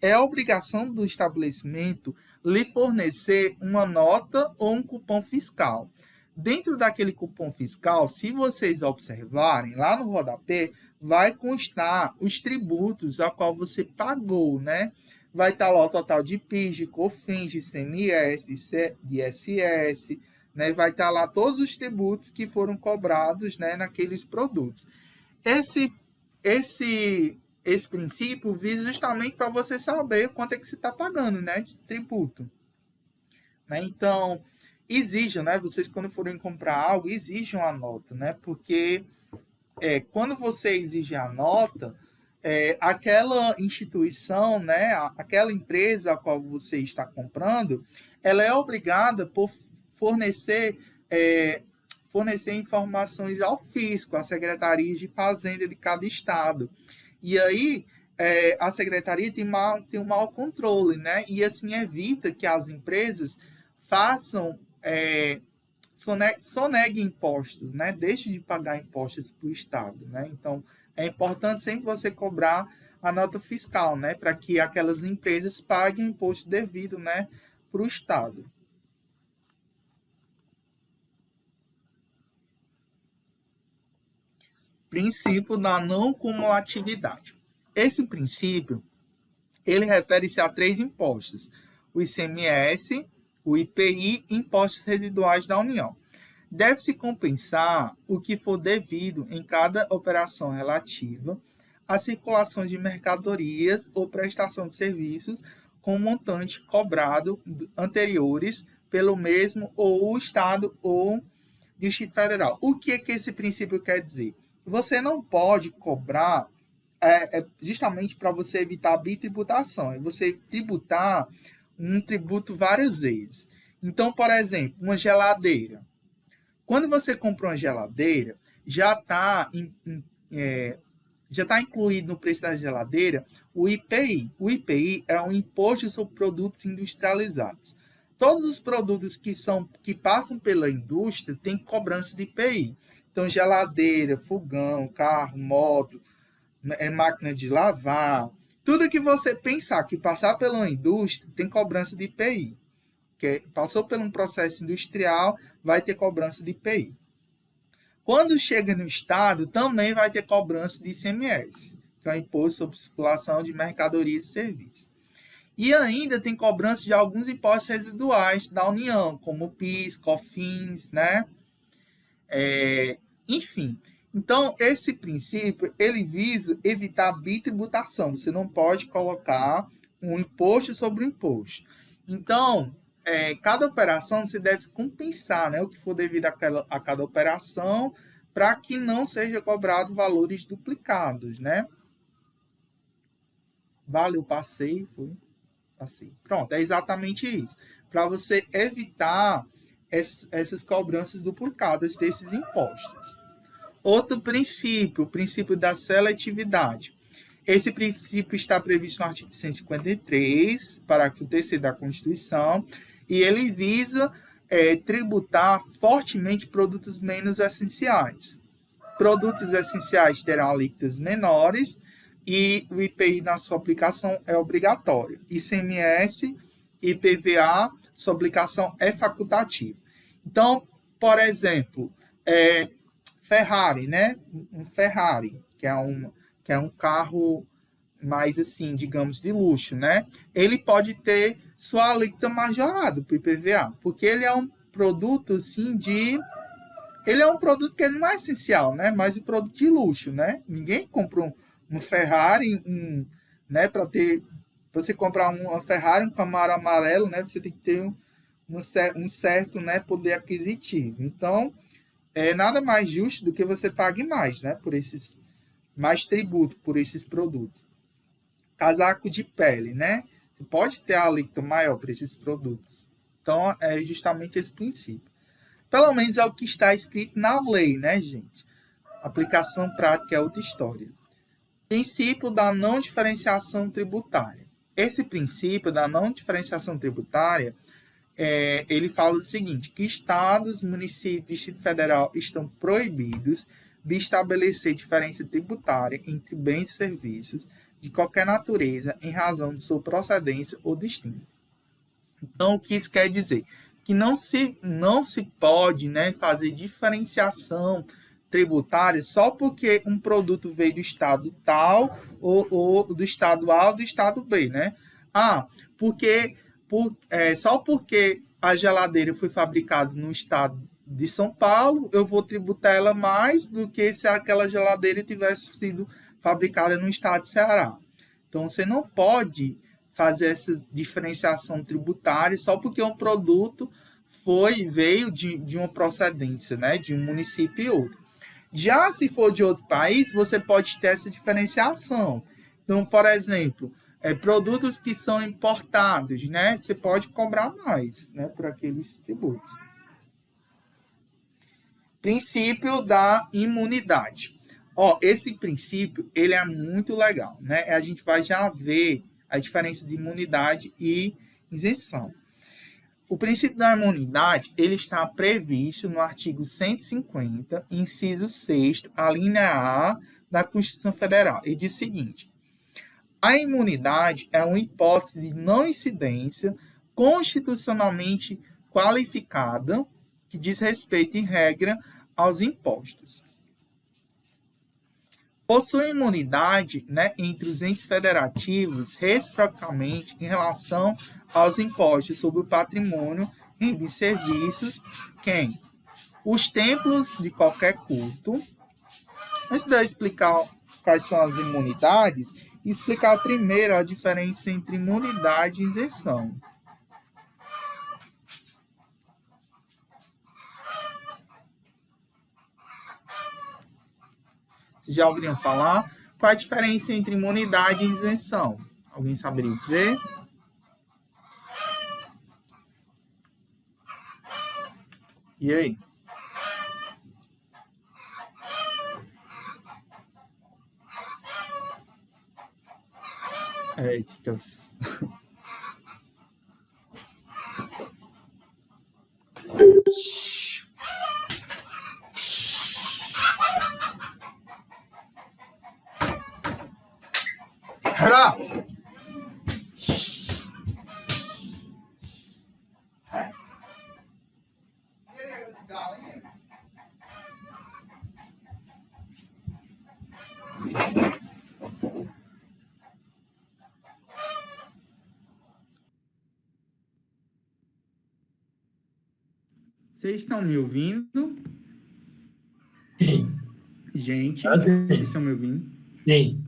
é obrigação do estabelecimento lhe fornecer uma nota ou um cupom fiscal. Dentro daquele cupom fiscal, se vocês observarem, lá no rodapé, vai constar os tributos a qual você pagou, né? Vai estar lá o total de PIS, de COFINS, de ICMS, de ISS, né? Vai estar lá todos os tributos que foram cobrados, né, naqueles produtos. Esse princípio visa justamente para você saber quanto é que você está pagando, né, de tributo. Né? Então, exijam, né, vocês quando forem comprar algo, exijam a nota, né, porque quando você exige a nota, aquela instituição, né, aquela empresa a qual você está comprando, ela é obrigada por fornecer informações ao fisco, às secretarias de fazenda de cada estado. E aí, a secretaria tem um mau controle, né? E assim evita que as empresas façam, soneguem impostos, né? Deixem de pagar impostos para o Estado, né? Então, é importante sempre você cobrar a nota fiscal, né? Para que aquelas empresas paguem o imposto devido, né, para o Estado. Princípio da não cumulatividade. Esse princípio, ele refere-se a 3 impostos: o ICMS, o IPI e impostos residuais da União. Deve-se compensar o que for devido em cada operação relativa a circulação de mercadorias ou prestação de serviços com montante cobrado anteriores pelo mesmo ou o Estado ou Distrito Federal. O que esse princípio quer dizer? Você não pode cobrar, justamente para você evitar a bitributação, é você tributar um tributo várias vezes. Então, por exemplo, uma geladeira. Quando você compra uma geladeira, já está incluído no preço da geladeira o IPI. O IPI é um imposto sobre produtos industrializados. Todos os produtos que passam pela indústria têm cobrança de IPI. Então, geladeira, fogão, carro, moto, máquina de lavar, tudo que você pensar que passar pela indústria tem cobrança de IPI. Que passou por um processo industrial, vai ter cobrança de IPI. Quando chega no Estado, também vai ter cobrança de ICMS, que é o Imposto sobre Circulação de Mercadorias e Serviços. E ainda tem cobrança de alguns impostos residuais da União, como PIS, COFINS, né? Enfim. Então, esse princípio, ele visa evitar a bitributação. Você não pode colocar um imposto sobre o imposto. Então, cada operação você deve compensar, né, o que for devido a cada operação, para que não seja cobrado valores duplicados, né? Valeu, passei. Pronto, é exatamente isso. Para você evitar essas cobranças duplicadas desses impostos. Outro princípio, o princípio da seletividade. Esse princípio está previsto no artigo 153, parágrafo 3º da Constituição, e ele visa tributar fortemente produtos menos essenciais. Produtos essenciais terão alíquotas menores e o IPI na sua aplicação é obrigatório. ICMS e IPVA, sua aplicação é facultativa. Então, por exemplo, Ferrari, né? Um Ferrari, que é um carro mais, assim, digamos, de luxo, né? Ele pode ter sua alíquota majorada para o IPVA, porque ele é um produto, assim, ele é um produto que não é essencial, né? Mas um produto de luxo, né? Ninguém compra um Ferrari, né? Para você comprar uma Ferrari, um Camaro amarelo, né? Você tem que ter um certo, né, poder aquisitivo. Então, nada mais justo do que você pague mais, né? Mais tributo por esses produtos. Casaco de pele, né? Você pode ter a alíquota maior para esses produtos. Então, é justamente esse princípio. Pelo menos é o que está escrito na lei, né, gente? Aplicação prática é outra história. Princípio da não diferenciação tributária. Esse princípio da não diferenciação tributária, ele fala o seguinte, que estados, municípios e Distrito Federal estão proibidos de estabelecer diferença tributária entre bens e serviços de qualquer natureza em razão de sua procedência ou destino. Então, o que isso quer dizer? Que não se pode, né, fazer diferenciação tributária só porque um produto veio do estado tal ou do estado A ou do estado B, né? Só porque a geladeira foi fabricada no estado de São Paulo, eu vou tributar ela mais do que se aquela geladeira tivesse sido fabricada no estado de Ceará. Então, você não pode fazer essa diferenciação tributária só porque um produto veio de uma procedência, né, de um município e outro. Já se for de outro país, você pode ter essa diferenciação. Então, por exemplo, produtos que são importados, né, você pode cobrar mais, né, por aqueles tributos. Princípio da imunidade. Esse princípio, ele é muito legal, né? A gente vai já ver a diferença de imunidade e isenção. O princípio da imunidade, ele está previsto no artigo 150, inciso 6º, a linha A da Constituição Federal. Ele diz o seguinte: a imunidade é uma hipótese de não incidência constitucionalmente qualificada que diz respeito, em regra, aos impostos. Possui imunidade, né, entre os entes federativos, reciprocamente, em relação aos impostos sobre o patrimônio e de serviços, os templos de qualquer culto. Antes de eu explicar quais são as imunidades e explicar primeiro a diferença entre imunidade e isenção. Vocês já ouviram falar? Qual a diferença entre imunidade e isenção? Alguém saberia dizer? E aí? Eita. Vocês estão me ouvindo? Sim. Gente, Sim. vocês estão me ouvindo? Sim.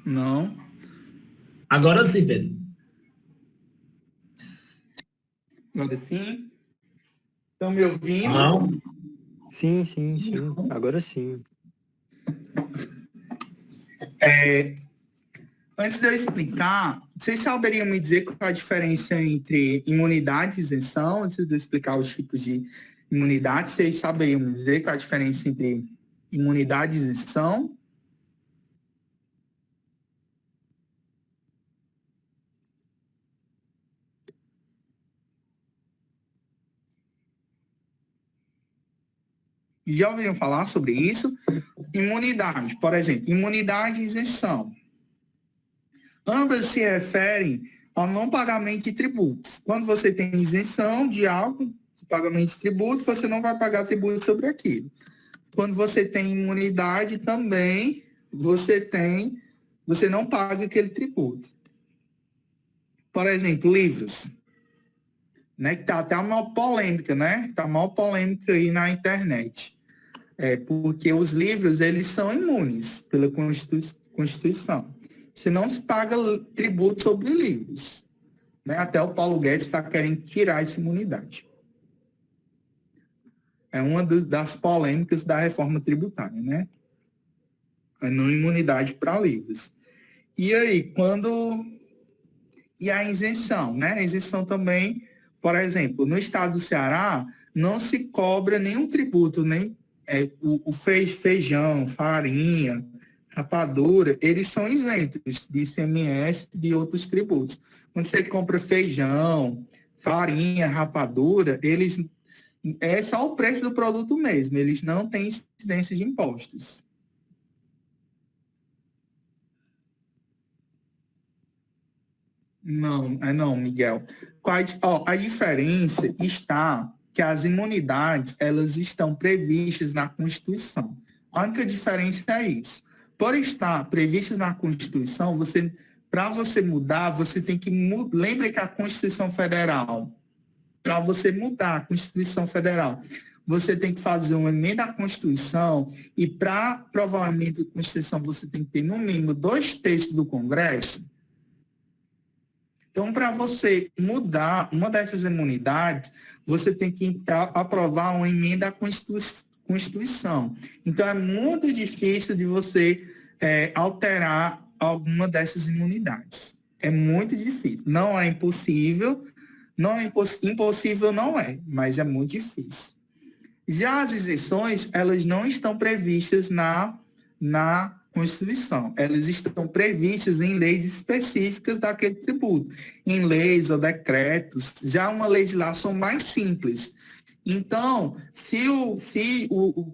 Não? Agora sim, Pedro. Agora sim? Estão me ouvindo? Não. Sim. Agora sim. Antes de eu explicar, vocês saberiam me dizer qual a diferença entre imunidade e isenção? Antes de eu explicar os tipos de imunidade, vocês saberiam me dizer qual a diferença entre imunidade e isenção? Já ouviram falar sobre isso? Imunidade, por exemplo, imunidade e isenção. Ambas se referem ao não pagamento de tributos. Quando você tem isenção de algo, de pagamento de tributo, você não vai pagar tributo sobre aquilo. Quando você tem imunidade também, você não paga aquele tributo. Por exemplo, livros, né, que tá até uma polêmica, né? Tá uma polêmica aí na internet. Porque os livros, eles são imunes pela Constituição. Você não se paga tributo sobre livros, né? Até o Paulo Guedes está querendo tirar essa imunidade. É uma das polêmicas da reforma tributária, né? A não imunidade para livros. E aí, E a isenção, né? A isenção também, por exemplo, no estado do Ceará, não se cobra nenhum tributo, nem o feijão, farinha, rapadura, eles são isentos de ICMS e de outros tributos. Quando você compra feijão, farinha, rapadura, é só o preço do produto mesmo, eles não têm incidência de impostos. Não, Miguel. A diferença está que as imunidades, elas estão previstas na Constituição. A única diferença é isso. Por estar previstas na Constituição, para você mudar, você tem que lembre que a Constituição Federal, para você mudar a Constituição Federal, você tem que fazer uma emenda à Constituição e para aprovar uma emenda à Constituição, você tem que ter no mínimo 2/3 do Congresso. Então, para você mudar uma dessas imunidades, você tem que aprovar uma emenda à Constituição. Então, é muito difícil de você alterar alguma dessas imunidades. É muito difícil. Não é impossível, impossível não é, mas é muito difícil. Já as isenções, elas não estão previstas na Constituição. Elas estão previstas em leis específicas daquele tributo, em leis ou decretos, já uma legislação mais simples. Então,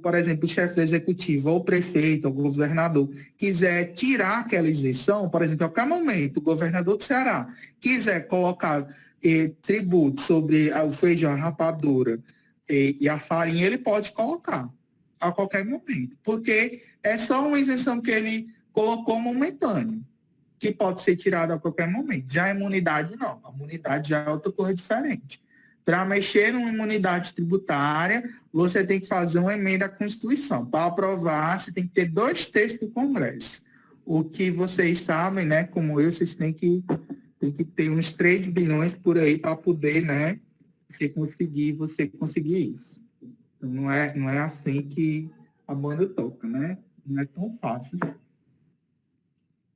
por exemplo, o chefe do executivo, ou o prefeito, ou o governador, quiser tirar aquela isenção, por exemplo, a qualquer momento, o governador do Ceará quiser colocar tributo sobre o feijão, a rapadura e a farinha, ele pode colocar a qualquer momento, porque é só uma isenção que ele colocou momentânea, que pode ser tirada a qualquer momento. Já a imunidade, não. A imunidade já é outra coisa diferente. Para mexer numa imunidade tributária, você tem que fazer uma emenda à Constituição. Para aprovar, você tem que ter 2/3 do Congresso. O que vocês sabem, né, como eu, vocês têm que ter uns 3 bilhões por aí para poder, né, você conseguir isso. Então, não é assim que a banda toca, né? Não é tão fácil.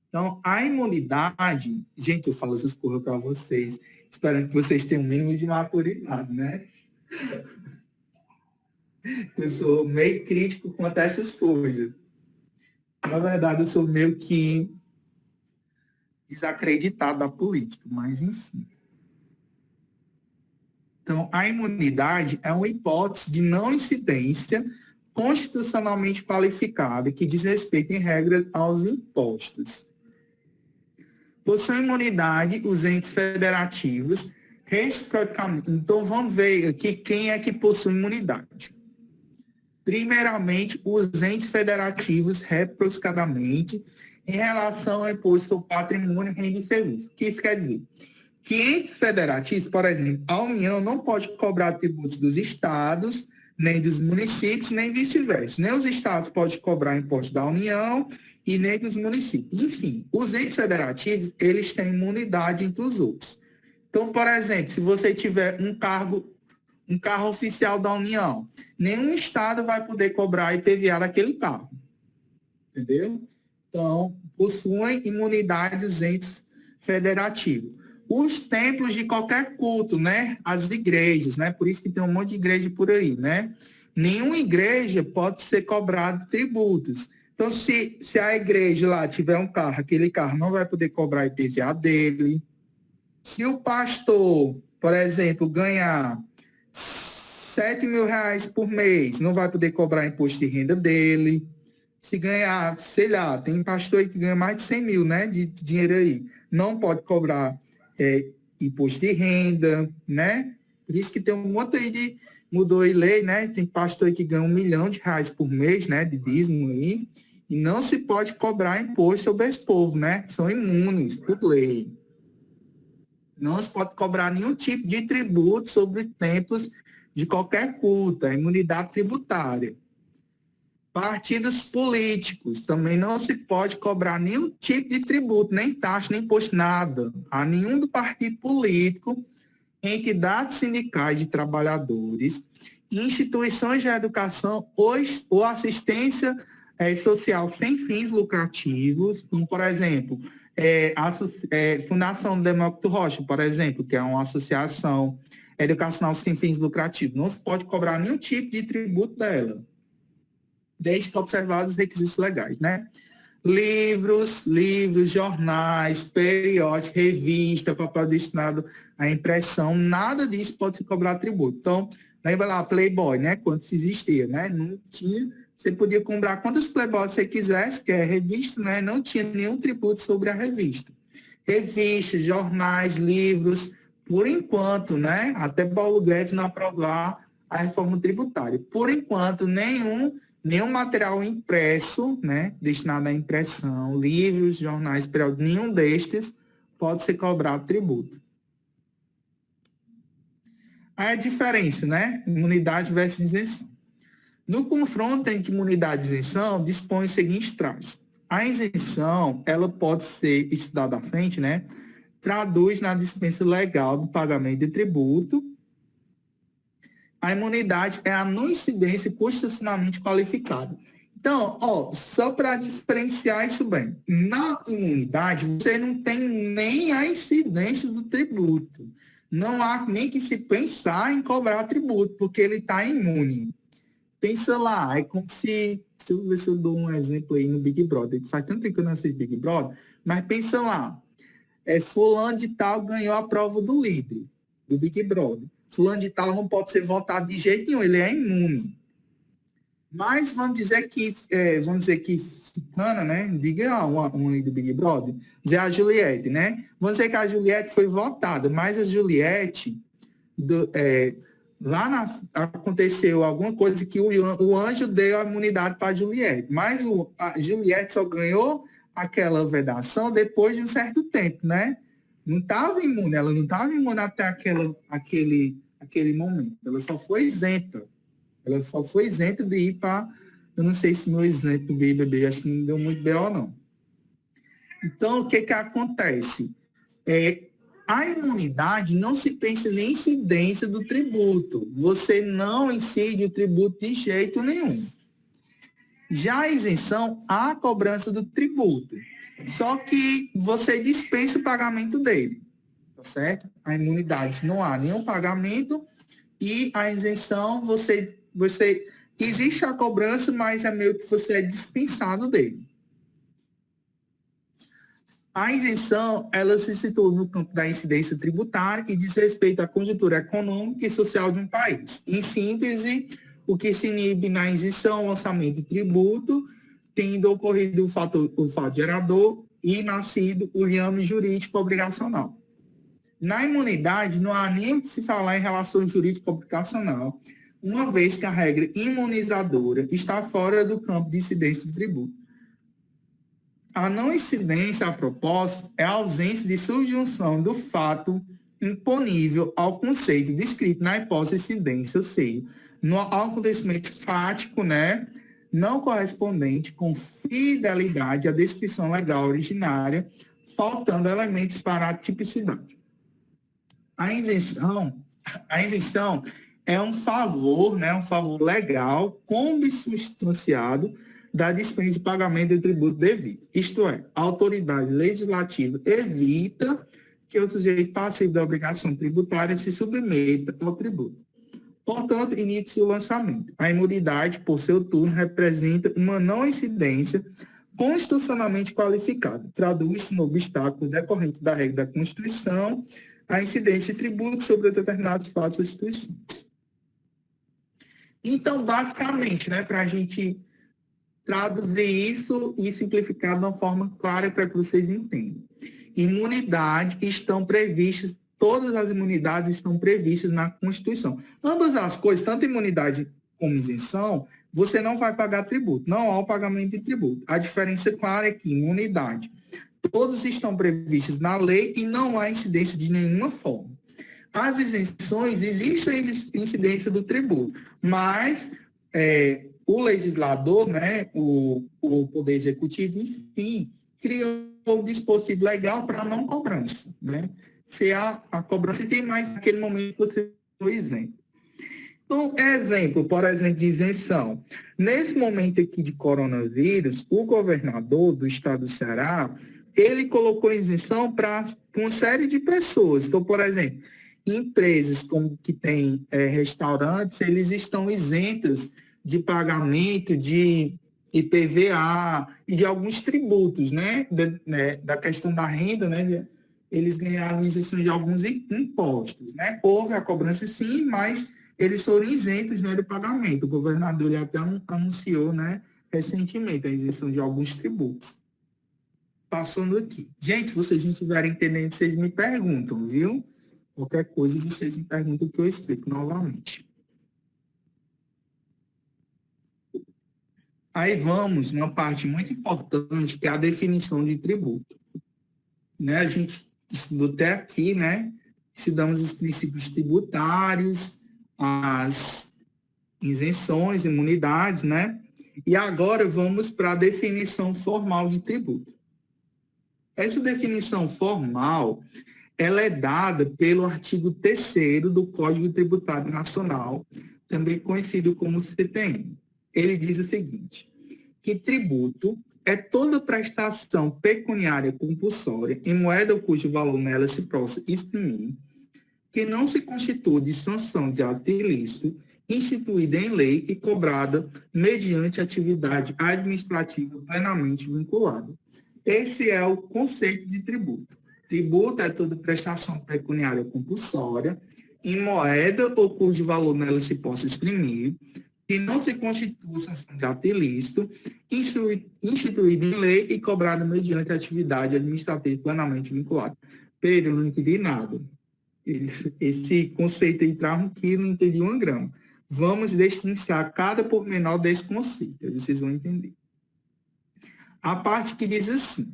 Então, a imunidade, gente, eu falo essas coisas para vocês, esperando que vocês tenham um mínimo de maturidade, né? Eu sou meio crítico quanto a essas coisas. Na verdade, eu sou meio que desacreditado da política, mas enfim. Então, a imunidade é uma hipótese de não incidência constitucionalmente qualificada que diz respeito, em regra, aos impostos. Possuem imunidade os entes federativos, reciprocamente. Então, vamos ver aqui quem é que possui imunidade. Primeiramente, os entes federativos, reciprocamente, em relação ao imposto sobre patrimônio, renda e serviço. O que isso quer dizer? Que entes federativos, por exemplo, a União não pode cobrar tributos dos estados, nem dos municípios, nem vice-versa. Nem os estados podem cobrar imposto da União e nem dos municípios. Enfim, os entes federativos, eles têm imunidade entre os outros. Então, por exemplo, se você tiver um carro oficial da União, nenhum estado vai poder cobrar IPVA daquele carro. Entendeu? Então, possuem imunidade os entes federativos. Os templos de qualquer culto, né? As igrejas, né? Por isso que tem um monte de igreja por aí, né? Nenhuma igreja pode ser cobrada tributos. Então, se a igreja lá tiver um carro, aquele carro não vai poder cobrar IPVA dele. Se o pastor, por exemplo, ganhar 7 mil reais por mês, não vai poder cobrar imposto de renda dele. Se ganhar, sei lá, tem pastor aí que ganha mais de 100 mil, né? De dinheiro aí. Não pode cobrar imposto de renda, né? Por isso que tem um monte aí de... Mudou a lei, né? Tem pastor aí que ganha 1 milhão de reais por mês, né? De dízimo aí. E não se pode cobrar imposto sobre esse povo, né? São imunes por lei. Não se pode cobrar nenhum tipo de tributo sobre templos de qualquer culto, a imunidade tributária. Partidos políticos, também não se pode cobrar nenhum tipo de tributo, nem taxa, nem imposto, nada, a nenhum do partido político, entidades sindicais de trabalhadores, instituições de educação ou assistência social sem fins lucrativos, como, por exemplo, Fundação Demócrito Rocha, por exemplo, que é uma associação educacional sem fins lucrativos. Não se pode cobrar nenhum tipo de tributo dela, desde que observados os requisitos legais, né? Livros, jornais, periódicos, revista, papel destinado à impressão, nada disso pode se cobrar tributo. Então, lembra lá, Playboy, né? Quando se existia, né? Não tinha, você podia comprar quantas Playboy você quisesse, que é revista, né? Não tinha nenhum tributo sobre a revista. Revistas, jornais, livros, por enquanto, né? Até Paulo Guedes não aprovar a reforma tributária. Por enquanto, nenhum material impresso, né, destinado à impressão, livros, jornais, periódicos, nenhum destes pode ser cobrado tributo. Aí a diferença, né? Imunidade versus isenção. No confronto entre imunidade e isenção, dispõe os seguintes traços. A isenção, ela pode ser estudada à frente, né? Traduz na dispensa legal do pagamento de tributo. A imunidade é a não incidência constitucionalmente qualificada. Então, só para diferenciar isso bem, na imunidade você não tem nem a incidência do tributo. Não há nem que se pensar em cobrar tributo, porque ele está imune. Pensa lá, é como se... Deixa eu ver se eu dou um exemplo aí no Big Brother, que faz tanto tempo que eu não assisto Big Brother, mas pensa lá, fulano de tal ganhou a prova do líder, do Big Brother. Fulano de tal não pode ser votado de jeito nenhum, ele é imune. Mas vamos dizer que Fulana, né? Diga uma aí do Big Brother, dizer a Juliette, né? Vamos dizer que a Juliette foi votada, mas a Juliette, aconteceu alguma coisa que o anjo deu a imunidade para a Juliette, mas a Juliette só ganhou aquela vedação depois de um certo tempo, né? Não estava imune, ela não estava imune até aquele momento, ela só foi isenta. Ela só foi isenta de ir para... Eu não sei se meu exemplo do BBB, acho que não deu muito BO, não. Então, o que acontece? A imunidade não se pensa nem em incidência do tributo. Você não incide o tributo de jeito nenhum. Já a isenção, há a cobrança do tributo. Só que você dispensa o pagamento dele. Tá certo? A imunidade não há nenhum pagamento e a isenção, você existe a cobrança, mas é meio que você é dispensado dele. A isenção, ela se situa no campo da incidência tributária e diz respeito à conjuntura econômica e social de um país. Em síntese, o que se inibe na isenção, lançamento de tributo, tendo ocorrido o fato gerador e nascido o liame jurídico obrigacional. Na imunidade, não há nem o que se falar em relação jurídica obrigacional, uma vez que a regra imunizadora está fora do campo de incidência do tributo. A não incidência, a propósito, é a ausência de subjunção do fato imponível ao conceito descrito na hipótese de incidência, ou seja, ao acontecimento fático, né, não correspondente com fidelidade à descrição legal originária, faltando elementos para a tipicidade. A isenção é um favor, né, um favor legal, consubstanciado da dispensa de pagamento de tributo devido. Isto é, a autoridade legislativa evita que o sujeito passivo da obrigação tributária se submeta ao tributo. Portanto, inicia o lançamento. A imunidade, por seu turno, representa uma não incidência constitucionalmente qualificada. Traduz-se no obstáculo decorrente da regra da Constituição a incidência de tributo sobre determinados fatos ou instituições. Então, basicamente, né, para a gente traduzir isso e simplificar de uma forma clara para que vocês entendam. Imunidade estão previstas, todas as imunidades estão previstas na Constituição. Ambas as coisas, tanto imunidade como isenção, você não vai pagar tributo, não há o pagamento de tributo. A diferença clara é que imunidade, todos estão previstos na lei e não há incidência de nenhuma forma. As isenções, existe a incidência do tributo, mas o legislador, né, o Poder Executivo, enfim, criou um dispositivo legal para não cobrança, né? Se há a cobrança, tem mais naquele momento que você foi isento. Então, exemplo, por exemplo, de isenção. Nesse momento aqui de coronavírus, o governador do estado do Ceará, ele colocou isenção para uma série de pessoas. Então, por exemplo, empresas como que tem restaurantes, eles estão isentas de pagamento de IPVA e de alguns tributos, né? Da questão da renda, né? Eles ganharam isenção de alguns impostos, né? Houve a cobrança sim, mas eles foram isentos, né, do pagamento. O governador ele até anunciou, né, recentemente a isenção de alguns tributos. Passando aqui. Gente, se vocês não estiverem entendendo, vocês me perguntam, viu? Qualquer coisa, vocês me perguntam que eu explico novamente. Aí vamos numa parte muito importante, que é a definição de tributo. Né? A gente estudou até aqui, né? Estudamos os princípios tributários, as isenções, imunidades, né? E agora vamos para a definição formal de tributo. Essa definição formal, ela é dada pelo artigo 3º do Código Tributário Nacional, também conhecido como CTN. Ele diz o seguinte, que tributo é toda prestação pecuniária compulsória em moeda cujo valor nela se possa exprimir, que não se constitui de sanção de ato ilícito, instituída em lei e cobrada mediante atividade administrativa plenamente vinculada. Esse é o conceito de tributo. Tributo é toda prestação pecuniária compulsória em moeda ou cujo valor nela se possa exprimir, que não se constitua sanção de ato ilícito, instituída em lei e cobrada mediante atividade administrativa plenamente vinculada. Pedro, não entendi nada. Esse conceito aí traz aqui, não entendi uma grama. Vamos destrinchar cada pormenor desse conceito, aí vocês vão entender. A parte que diz assim,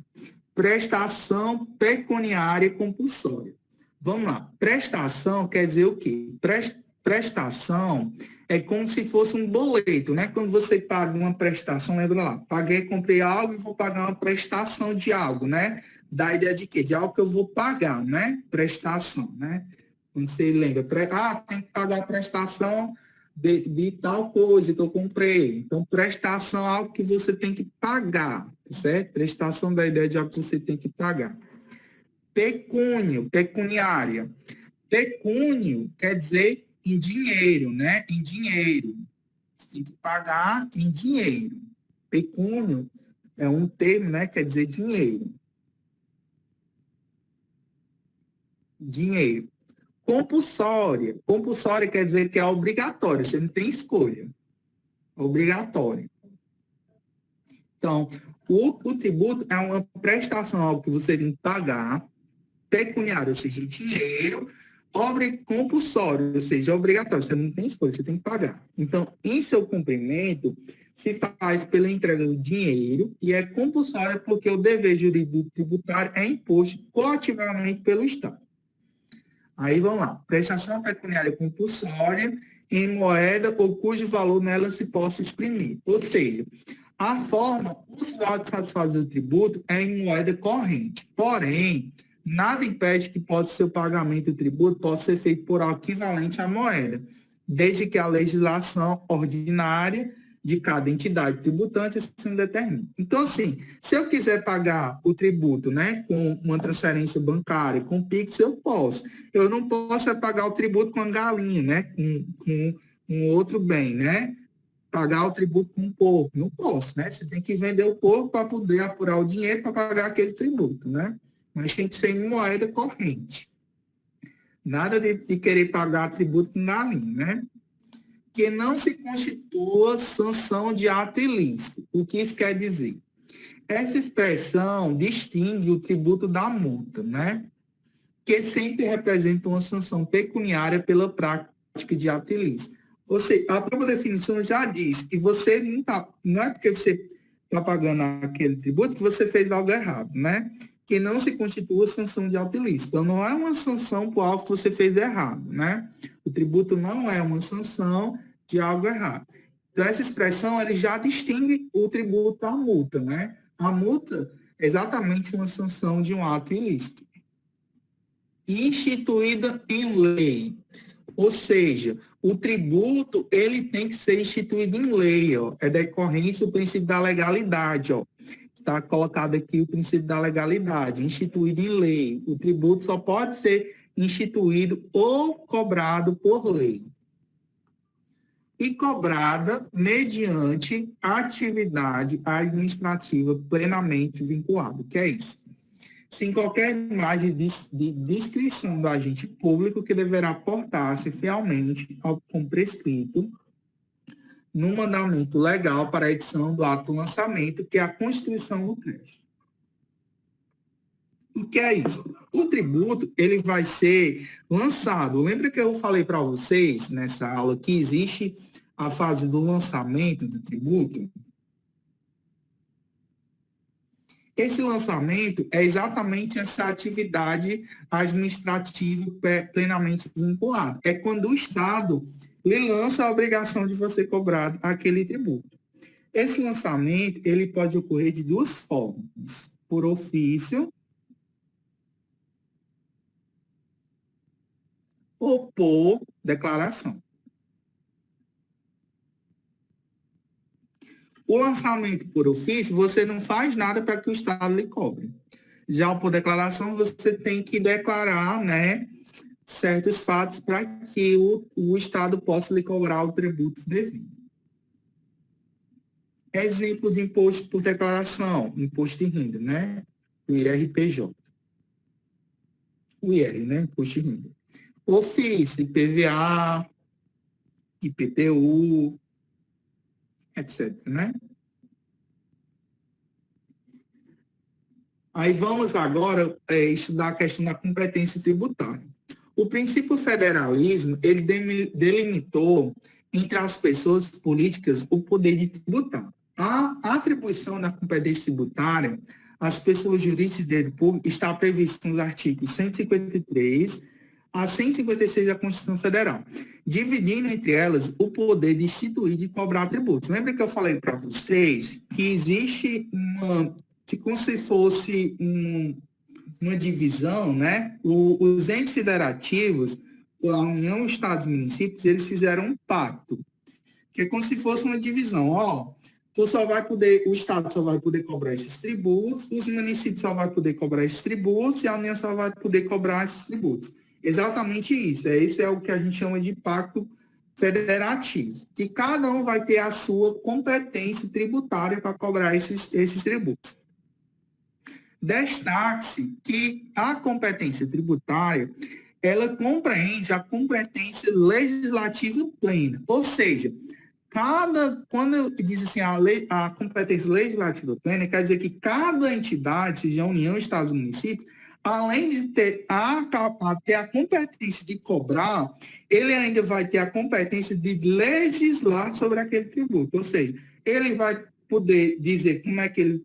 prestação pecuniária compulsória. Vamos lá. Prestação quer dizer o quê? Prestação é como se fosse um boleto, né? Quando você paga uma prestação, lembra lá, paguei, comprei algo e vou pagar uma prestação de algo, né? Da ideia de quê? De algo que eu vou pagar, né? Prestação, né? Quando você lembra, tem que pagar a prestação de tal coisa que eu comprei. Então, prestação é algo que você tem que pagar, certo? Prestação da ideia de algo que você tem que pagar. Pecúnio, pecuniária. Pecúnio quer dizer em dinheiro, né? Em dinheiro. Tem que pagar em dinheiro. Pecúnio é um termo, né? Quer dizer dinheiro. Dinheiro. Compulsória. Compulsória quer dizer que é obrigatório, você não tem escolha. Obrigatório. Então, o tributo é uma prestação, algo que você tem que pagar, pecuniário, ou seja, dinheiro, compulsório, ou seja, obrigatório, você não tem escolha, você tem que pagar. Então, em seu cumprimento, se faz pela entrega do dinheiro e é compulsório porque o dever jurídico tributário é imposto coativamente pelo Estado. Aí vamos lá. Prestação pecuniária compulsória em moeda ou cujo valor nela se possa exprimir. Ou seja, a forma usual de satisfazer o tributo é em moeda corrente. Porém, nada impede que o pagamento do tributo possa ser feito por algo equivalente à moeda, desde que a legislação ordinária de cada entidade tributante assim determine. Então, assim, se eu quiser pagar o tributo, né, com uma transferência bancária, com Pix, eu posso. Eu não posso pagar o tributo com a galinha, né, com um outro bem, né? Pagar o tributo com um porco. Não posso, né? Você tem que vender o porco para poder apurar o dinheiro para pagar aquele tributo, né? Mas tem que ser em moeda corrente. Nada de querer pagar tributo com galinha, né? Que não se constitua sanção de ato ilícito. O que isso quer dizer? Essa expressão distingue o tributo da multa, né? Que sempre representa uma sanção pecuniária pela prática de ato ilícito. Ou seja, a própria definição já diz que você não é porque você está pagando aquele tributo que você fez algo errado, né? Que não se constitua sanção de ato ilícito. Então, não é uma sanção por algo que você fez errado, né? O tributo não é uma sanção de algo errado. Então, essa expressão ele já distingue o tributo da multa, né? A multa é exatamente uma sanção de um ato ilícito. Instituída em lei. Ou seja, o tributo ele tem que ser instituído em lei, ó. É decorrência do princípio da legalidade, ó. Está colocado aqui o princípio da legalidade, instituído em lei. O tributo só pode ser instituído ou cobrado por lei. E cobrada mediante atividade administrativa plenamente vinculada. O que é isso? Sem qualquer imagem de descrição do agente público que deverá portar-se fielmente como prescrito no mandamento legal para a edição do ato do lançamento, que é a Constituição do crédito. O que é isso? O tributo, ele vai ser lançado. Lembra que eu falei para vocês, nessa aula, que existe a fase do lançamento do tributo? Esse lançamento é exatamente essa atividade administrativa plenamente vinculada. É quando o Estado lhe lança a obrigação de você cobrar aquele tributo. Esse lançamento, ele pode ocorrer de duas formas. Por ofício ou por declaração. O lançamento por ofício, você não faz nada para que o Estado lhe cobre. Já por declaração, você tem que declarar, né, certos fatos para que o Estado possa lhe cobrar o tributo devido. Exemplo de imposto por declaração, imposto de renda, né? O IRPJ. O IR, né? Imposto de renda. Ofício, IPVA, IPTU, etc, né? Aí vamos agora estudar a questão da competência tributária. O princípio federalismo, ele delimitou entre as pessoas políticas o poder de tributar. A atribuição da competência tributária às pessoas jurídicas de direito público está prevista nos artigos 153 a 156 da Constituição Federal, dividindo entre elas o poder de instituir e de cobrar tributos. Lembra que eu falei para vocês que existe como se fosse uma divisão, né? Os entes federativos, a União, Estados e Municípios, eles fizeram um pacto, que é como se fosse uma divisão. Ó, o Estado só vai poder cobrar esses tributos, os municípios só vai poder cobrar esses tributos e a União só vai poder cobrar esses tributos. Exatamente isso. Esse é o que a gente chama de pacto federativo. E cada um vai ter a sua competência tributária para cobrar esses tributos. Destaque-se que a competência tributária, ela compreende a competência legislativa plena. Ou seja, quando eu diz assim, a competência legislativa plena, quer dizer que cada entidade, seja a União, Estados e Municípios, além de ter a competência de cobrar, ele ainda vai ter a competência de legislar sobre aquele tributo. Ou seja, ele vai poder dizer como é que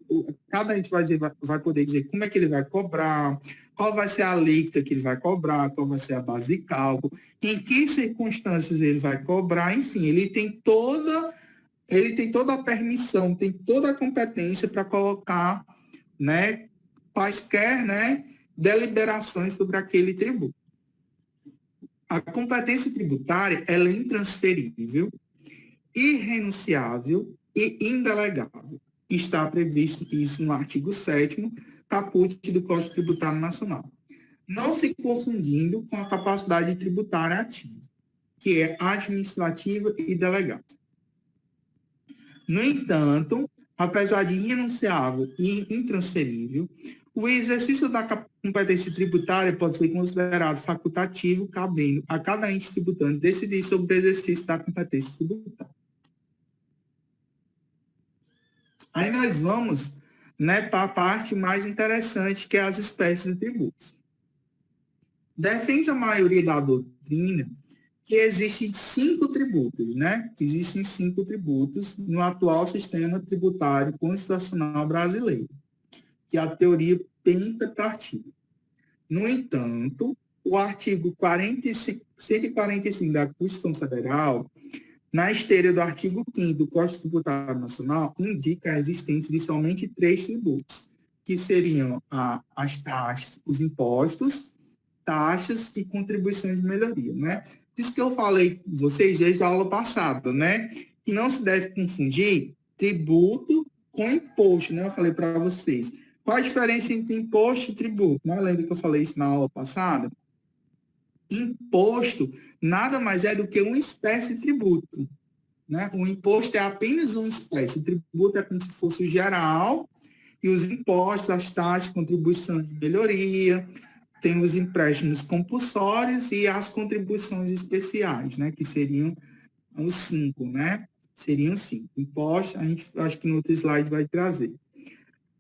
cada ente vai poder dizer como é que ele vai cobrar, qual vai ser a alíquota que ele vai cobrar, qual vai ser a base de cálculo, em que circunstâncias ele vai cobrar, enfim, ele tem toda a permissão, tem toda a competência para colocar, né, quaisquer, né, deliberações sobre aquele tributo. A competência tributária, ela é intransferível, irrenunciável e indelegável. Está previsto isso no artigo 7º, caput do Código Tributário Nacional. Não se confundindo com a capacidade tributária ativa, que é administrativa e delegada. No entanto, apesar de irrenunciável e intransferível, o exercício da competência tributária pode ser considerado facultativo, cabendo a cada ente tributante decidir sobre o exercício da competência tributária. Aí nós vamos, né, para a parte mais interessante, que é as espécies de tributos. Defende a maioria da doutrina que existem 5 tributos, né? Existem 5 tributos no atual sistema tributário constitucional brasileiro, que é a teoria pentapartida. No entanto, o artigo 145 da Constituição Federal, na esteira do artigo 5º do Código Tributário Nacional, indica a existência de somente 3 tributos, que seriam as taxas, os impostos, taxas e contribuições de melhoria, né? Isso que eu falei com vocês desde a aula passada, né? Que não se deve confundir tributo com imposto, né? Eu falei para vocês. Qual a diferença entre imposto e tributo? Não lembra que eu falei isso na aula passada? Imposto nada mais é do que uma espécie de tributo, né? O imposto é apenas uma espécie. O tributo é como se fosse o geral, e os impostos, as taxas, contribuições de melhoria, tem os empréstimos compulsórios e as contribuições especiais, né? Que seriam os 5, né? Seriam 5. Impostos, a gente acho que no outro slide vai trazer.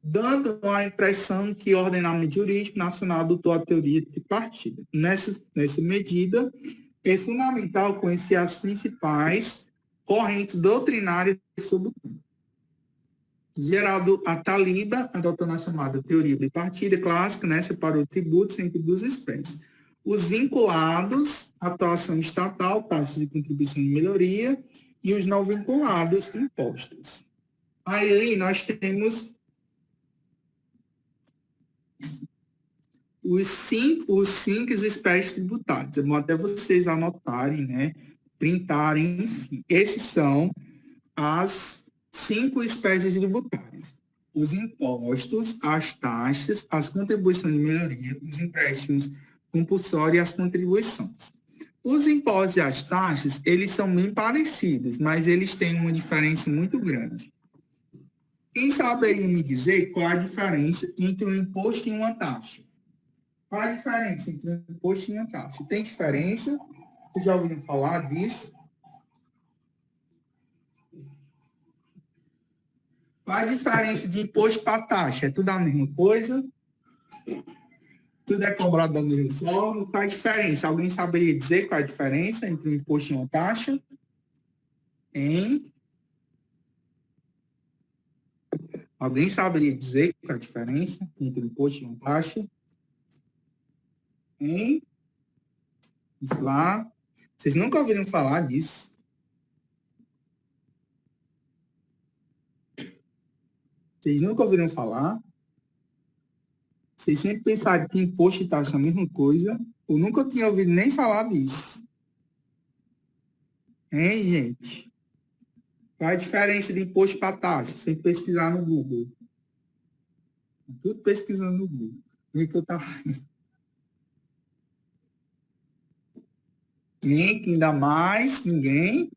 Dando a impressão que o ordenamento jurídico nacional adotou a teoria tripartida. Nessa medida, é fundamental conhecer as principais correntes doutrinárias sobre o tema. Geraldo Ataliba, adotando a chamada teoria bipartida clássica, né, separou tributos entre 2 espécies. Os vinculados, atuação estatal, taxas de contribuição de melhoria, e os não vinculados, impostos. Aí nós temos os cinco espécies tributárias. Eu vou até vocês anotarem, né, printarem, enfim. Esses são as 5 espécies tributárias: os impostos, as taxas, as contribuições de melhoria, os empréstimos compulsórios e as contribuições. Os impostos e as taxas, eles são bem parecidos, mas eles têm uma diferença muito grande. Quem saberia me dizer qual a diferença entre um imposto e uma taxa? Qual a diferença entre um imposto e uma taxa? Tem diferença? Vocês já ouviram falar disso? Qual a diferença de imposto para taxa? É tudo a mesma coisa? Tudo é cobrado da mesma forma? Qual a diferença? Alguém saberia dizer qual a diferença entre um imposto e uma taxa? Hein? Alguém saberia dizer qual a diferença entre um imposto e uma taxa? Hein? Vamos lá. Vocês nunca ouviram falar disso? Vocês nunca ouviram falar? Vocês sempre pensaram que imposto e taxa é a mesma coisa? Eu nunca tinha ouvido nem falar disso. Hein, gente? Qual a diferença de imposto para taxa? Sem pesquisar no Google. Tudo pesquisando no Google. O que eu tava... Quem? Ainda mais? Ninguém?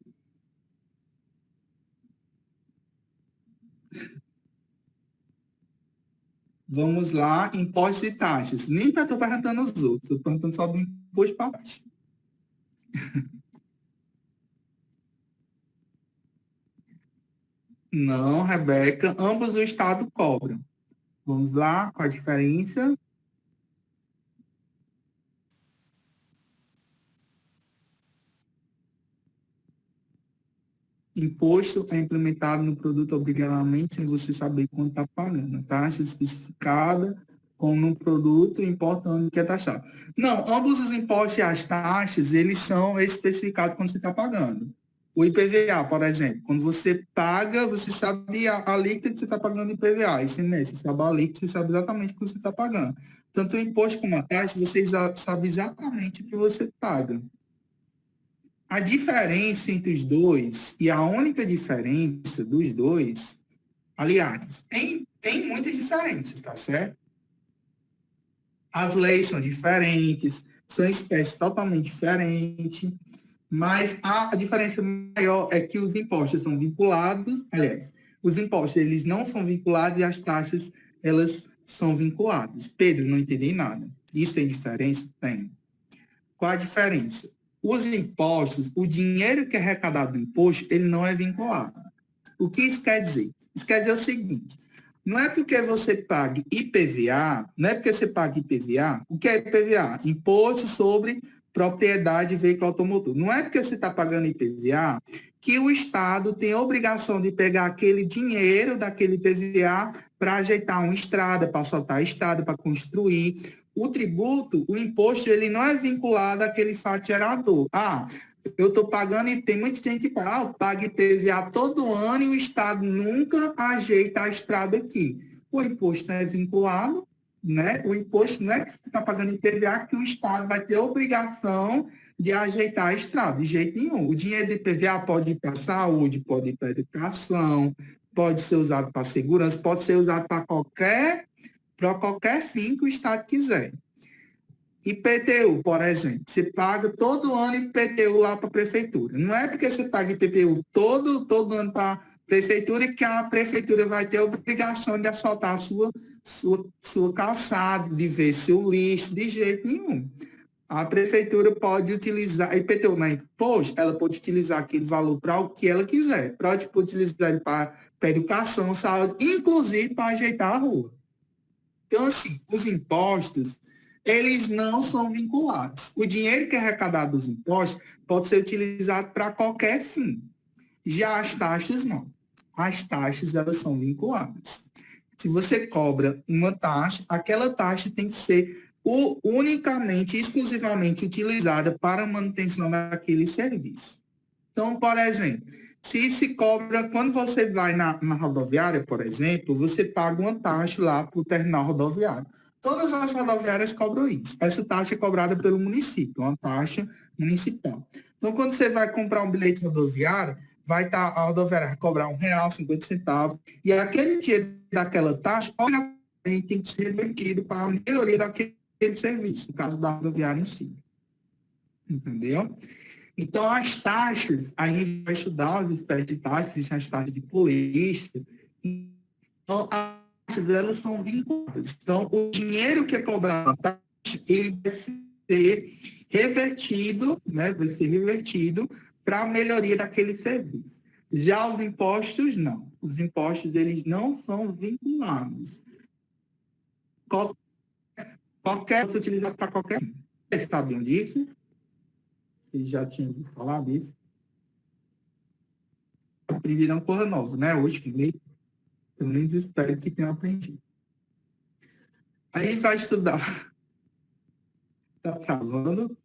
Vamos lá, impostos e taxas. Nem estou perguntando aos outros, estou perguntando só do imposto para taxa. Não, Rebeca, ambos o Estado cobram. Vamos lá, qual a diferença? Imposto é implementado no produto obrigatoriamente sem você saber quanto está pagando. Taxa especificada como no produto, importa onde que é taxado. Não, ambos os impostos e as taxas, eles são especificados quando você está pagando. O IPVA, por exemplo, quando você paga, você sabe a alíquota que você está pagando IPVA. ICMS, você sabe a alíquota, você sabe exatamente o que você está pagando. Tanto o imposto como a taxa, você sabe exatamente o que você paga. A diferença entre os dois, e a única diferença dos dois, aliás, tem muitas diferenças, tá certo? As leis são diferentes, são espécies totalmente diferentes, mas a diferença maior é que os impostos são vinculados, aliás, os impostos eles não são vinculados e as taxas elas são vinculadas. Pedro, não entendi nada. Isso tem diferença? Tem. Qual a diferença? Os impostos, o dinheiro que é arrecadado do imposto, ele não é vinculado. O que isso quer dizer? Isso quer dizer o seguinte, não é porque você pague IPVA, não é porque você paga IPVA, o que é IPVA? Imposto sobre propriedade de veículo automotor. Não é porque você está pagando IPVA que o Estado tem a obrigação de pegar aquele dinheiro daquele IPVA para ajeitar uma estrada, para asfaltar a estrada, para construir. O tributo, o imposto, ele não é vinculado àquele fato gerador. Eu estou pagando e tem muita gente que fala, eu pago IPVA todo ano e o Estado nunca ajeita a estrada aqui. O imposto é vinculado, né? O imposto não é que você está pagando IPVA que o Estado vai ter a obrigação de ajeitar a estrada, de jeito nenhum. O dinheiro do IPVA pode ir para a saúde, pode ir para a educação, pode ser usado para segurança, pode ser usado para qualquer fim que o Estado quiser. IPTU, por exemplo, você paga todo ano IPTU lá para a prefeitura. Não é porque você paga IPTU todo ano para a prefeitura que a prefeitura vai ter a obrigação de asfaltar a sua calçada, de ver seu lixo, de jeito nenhum. A prefeitura pode utilizar, IPTU não é imposto, ela pode utilizar aquele valor para o que ela quiser. Pode utilizar ele para educação, saúde, inclusive para ajeitar a rua. Então, assim, os impostos, eles não são vinculados. O dinheiro que é arrecadado dos impostos pode ser utilizado para qualquer fim. Já as taxas, não. As taxas, elas são vinculadas. Se você cobra uma taxa, aquela taxa tem que ser unicamente, exclusivamente utilizada para a manutenção daquele serviço. Então, por exemplo, se cobra, quando você vai na rodoviária, por exemplo, você paga uma taxa lá para o terminal rodoviário. Todas as rodoviárias cobram isso. Essa taxa é cobrada pelo município, uma taxa municipal. Então, quando você vai comprar um bilhete rodoviário, a rodoviária vai cobrar R$1,50, e aquele dinheiro daquela taxa, obviamente, tem que ser revertido para a melhoria daquele serviço, no caso da rodoviária em si. Entendeu? Então, as taxas, a gente vai estudar as espécies de taxas, existem as taxas de polícia. Então, as taxas, elas são vinculadas. Então, o dinheiro que é cobrado na taxa, ele vai ser revertido, né? Vai ser revertido para a melhoria daquele serviço. Já os impostos, não. Os impostos, eles não são vinculados. Qualquer pode ser utilizado para qualquer um. Vocês sabiam disso? Vocês já tinham ouvido falar disso? Aprenderam coisa nova, né? Hoje que veio, pelo menos espero que tenham aprendido. A gente vai estudar. Tá travando?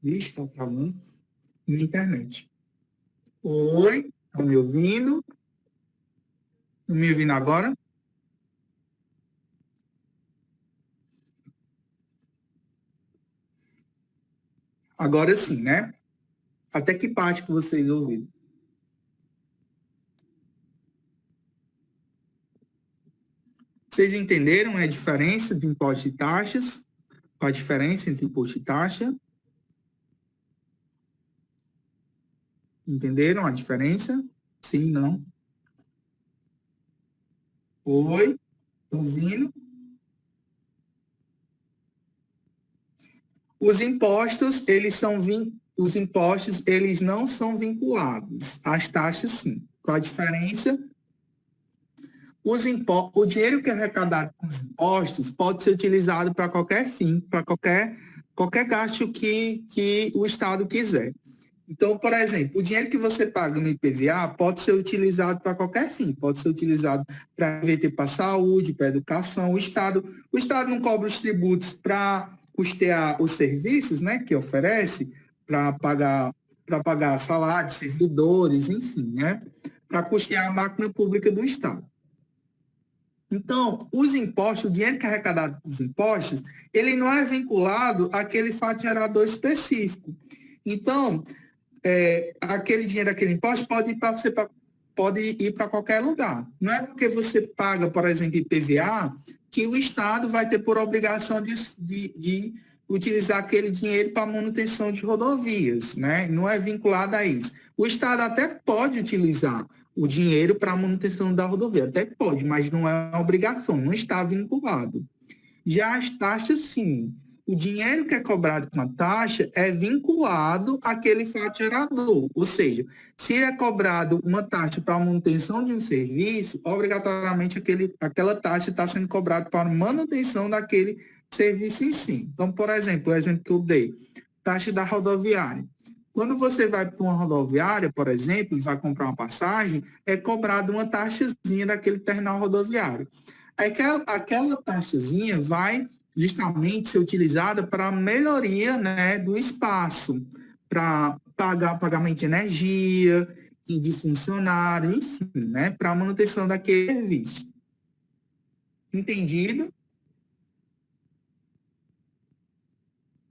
Vixe, tá travando na internet. Oi, estão me ouvindo? Estão me ouvindo agora? Agora sim, né? Até que parte que vocês ouviram? Vocês entenderam a diferença de imposto e taxas? Qual a diferença entre imposto e taxa? Entenderam a diferença? Sim, não? Oi? Ouvindo? Os impostos, eles não são vinculados. As taxas, sim. Qual a diferença? O dinheiro que é arrecadado com os impostos pode ser utilizado para qualquer fim, para qualquer gasto que o Estado quiser. Então, por exemplo, o dinheiro que você paga no IPVA pode ser utilizado para qualquer fim, pode ser utilizado para investir para a saúde, para a educação. O Estado não cobra os tributos para custear os serviços, né, que oferece, para pagar salários, servidores, enfim, né, para custear a máquina pública do Estado. Então, os impostos, o dinheiro que é arrecadado com os impostos, ele não é vinculado àquele fato gerador específico. Então, aquele dinheiro, aquele imposto pode ir para qualquer lugar. Não é porque você paga, por exemplo, IPVA, que o Estado vai ter por obrigação de utilizar aquele dinheiro para manutenção de rodovias, né? Não é vinculado a isso. O Estado até pode utilizar o dinheiro para a manutenção da rodovia, até pode, mas não é uma obrigação, não está vinculado. Já as taxas, sim. O dinheiro que é cobrado com a taxa é vinculado àquele fato gerador. Ou seja, se é cobrado uma taxa para a manutenção de um serviço, obrigatoriamente aquela taxa está sendo cobrada para a manutenção daquele serviço em si. Então, por exemplo, o exemplo que eu dei, taxa da rodoviária. Quando você vai para uma rodoviária, por exemplo, e vai comprar uma passagem, é cobrada uma taxazinha daquele terminal rodoviário. Aquela taxazinha vai justamente ser utilizada para a melhoria, né, do espaço, para pagamento de energia, de funcionário, enfim, né, para a manutenção daquele serviço. Entendido?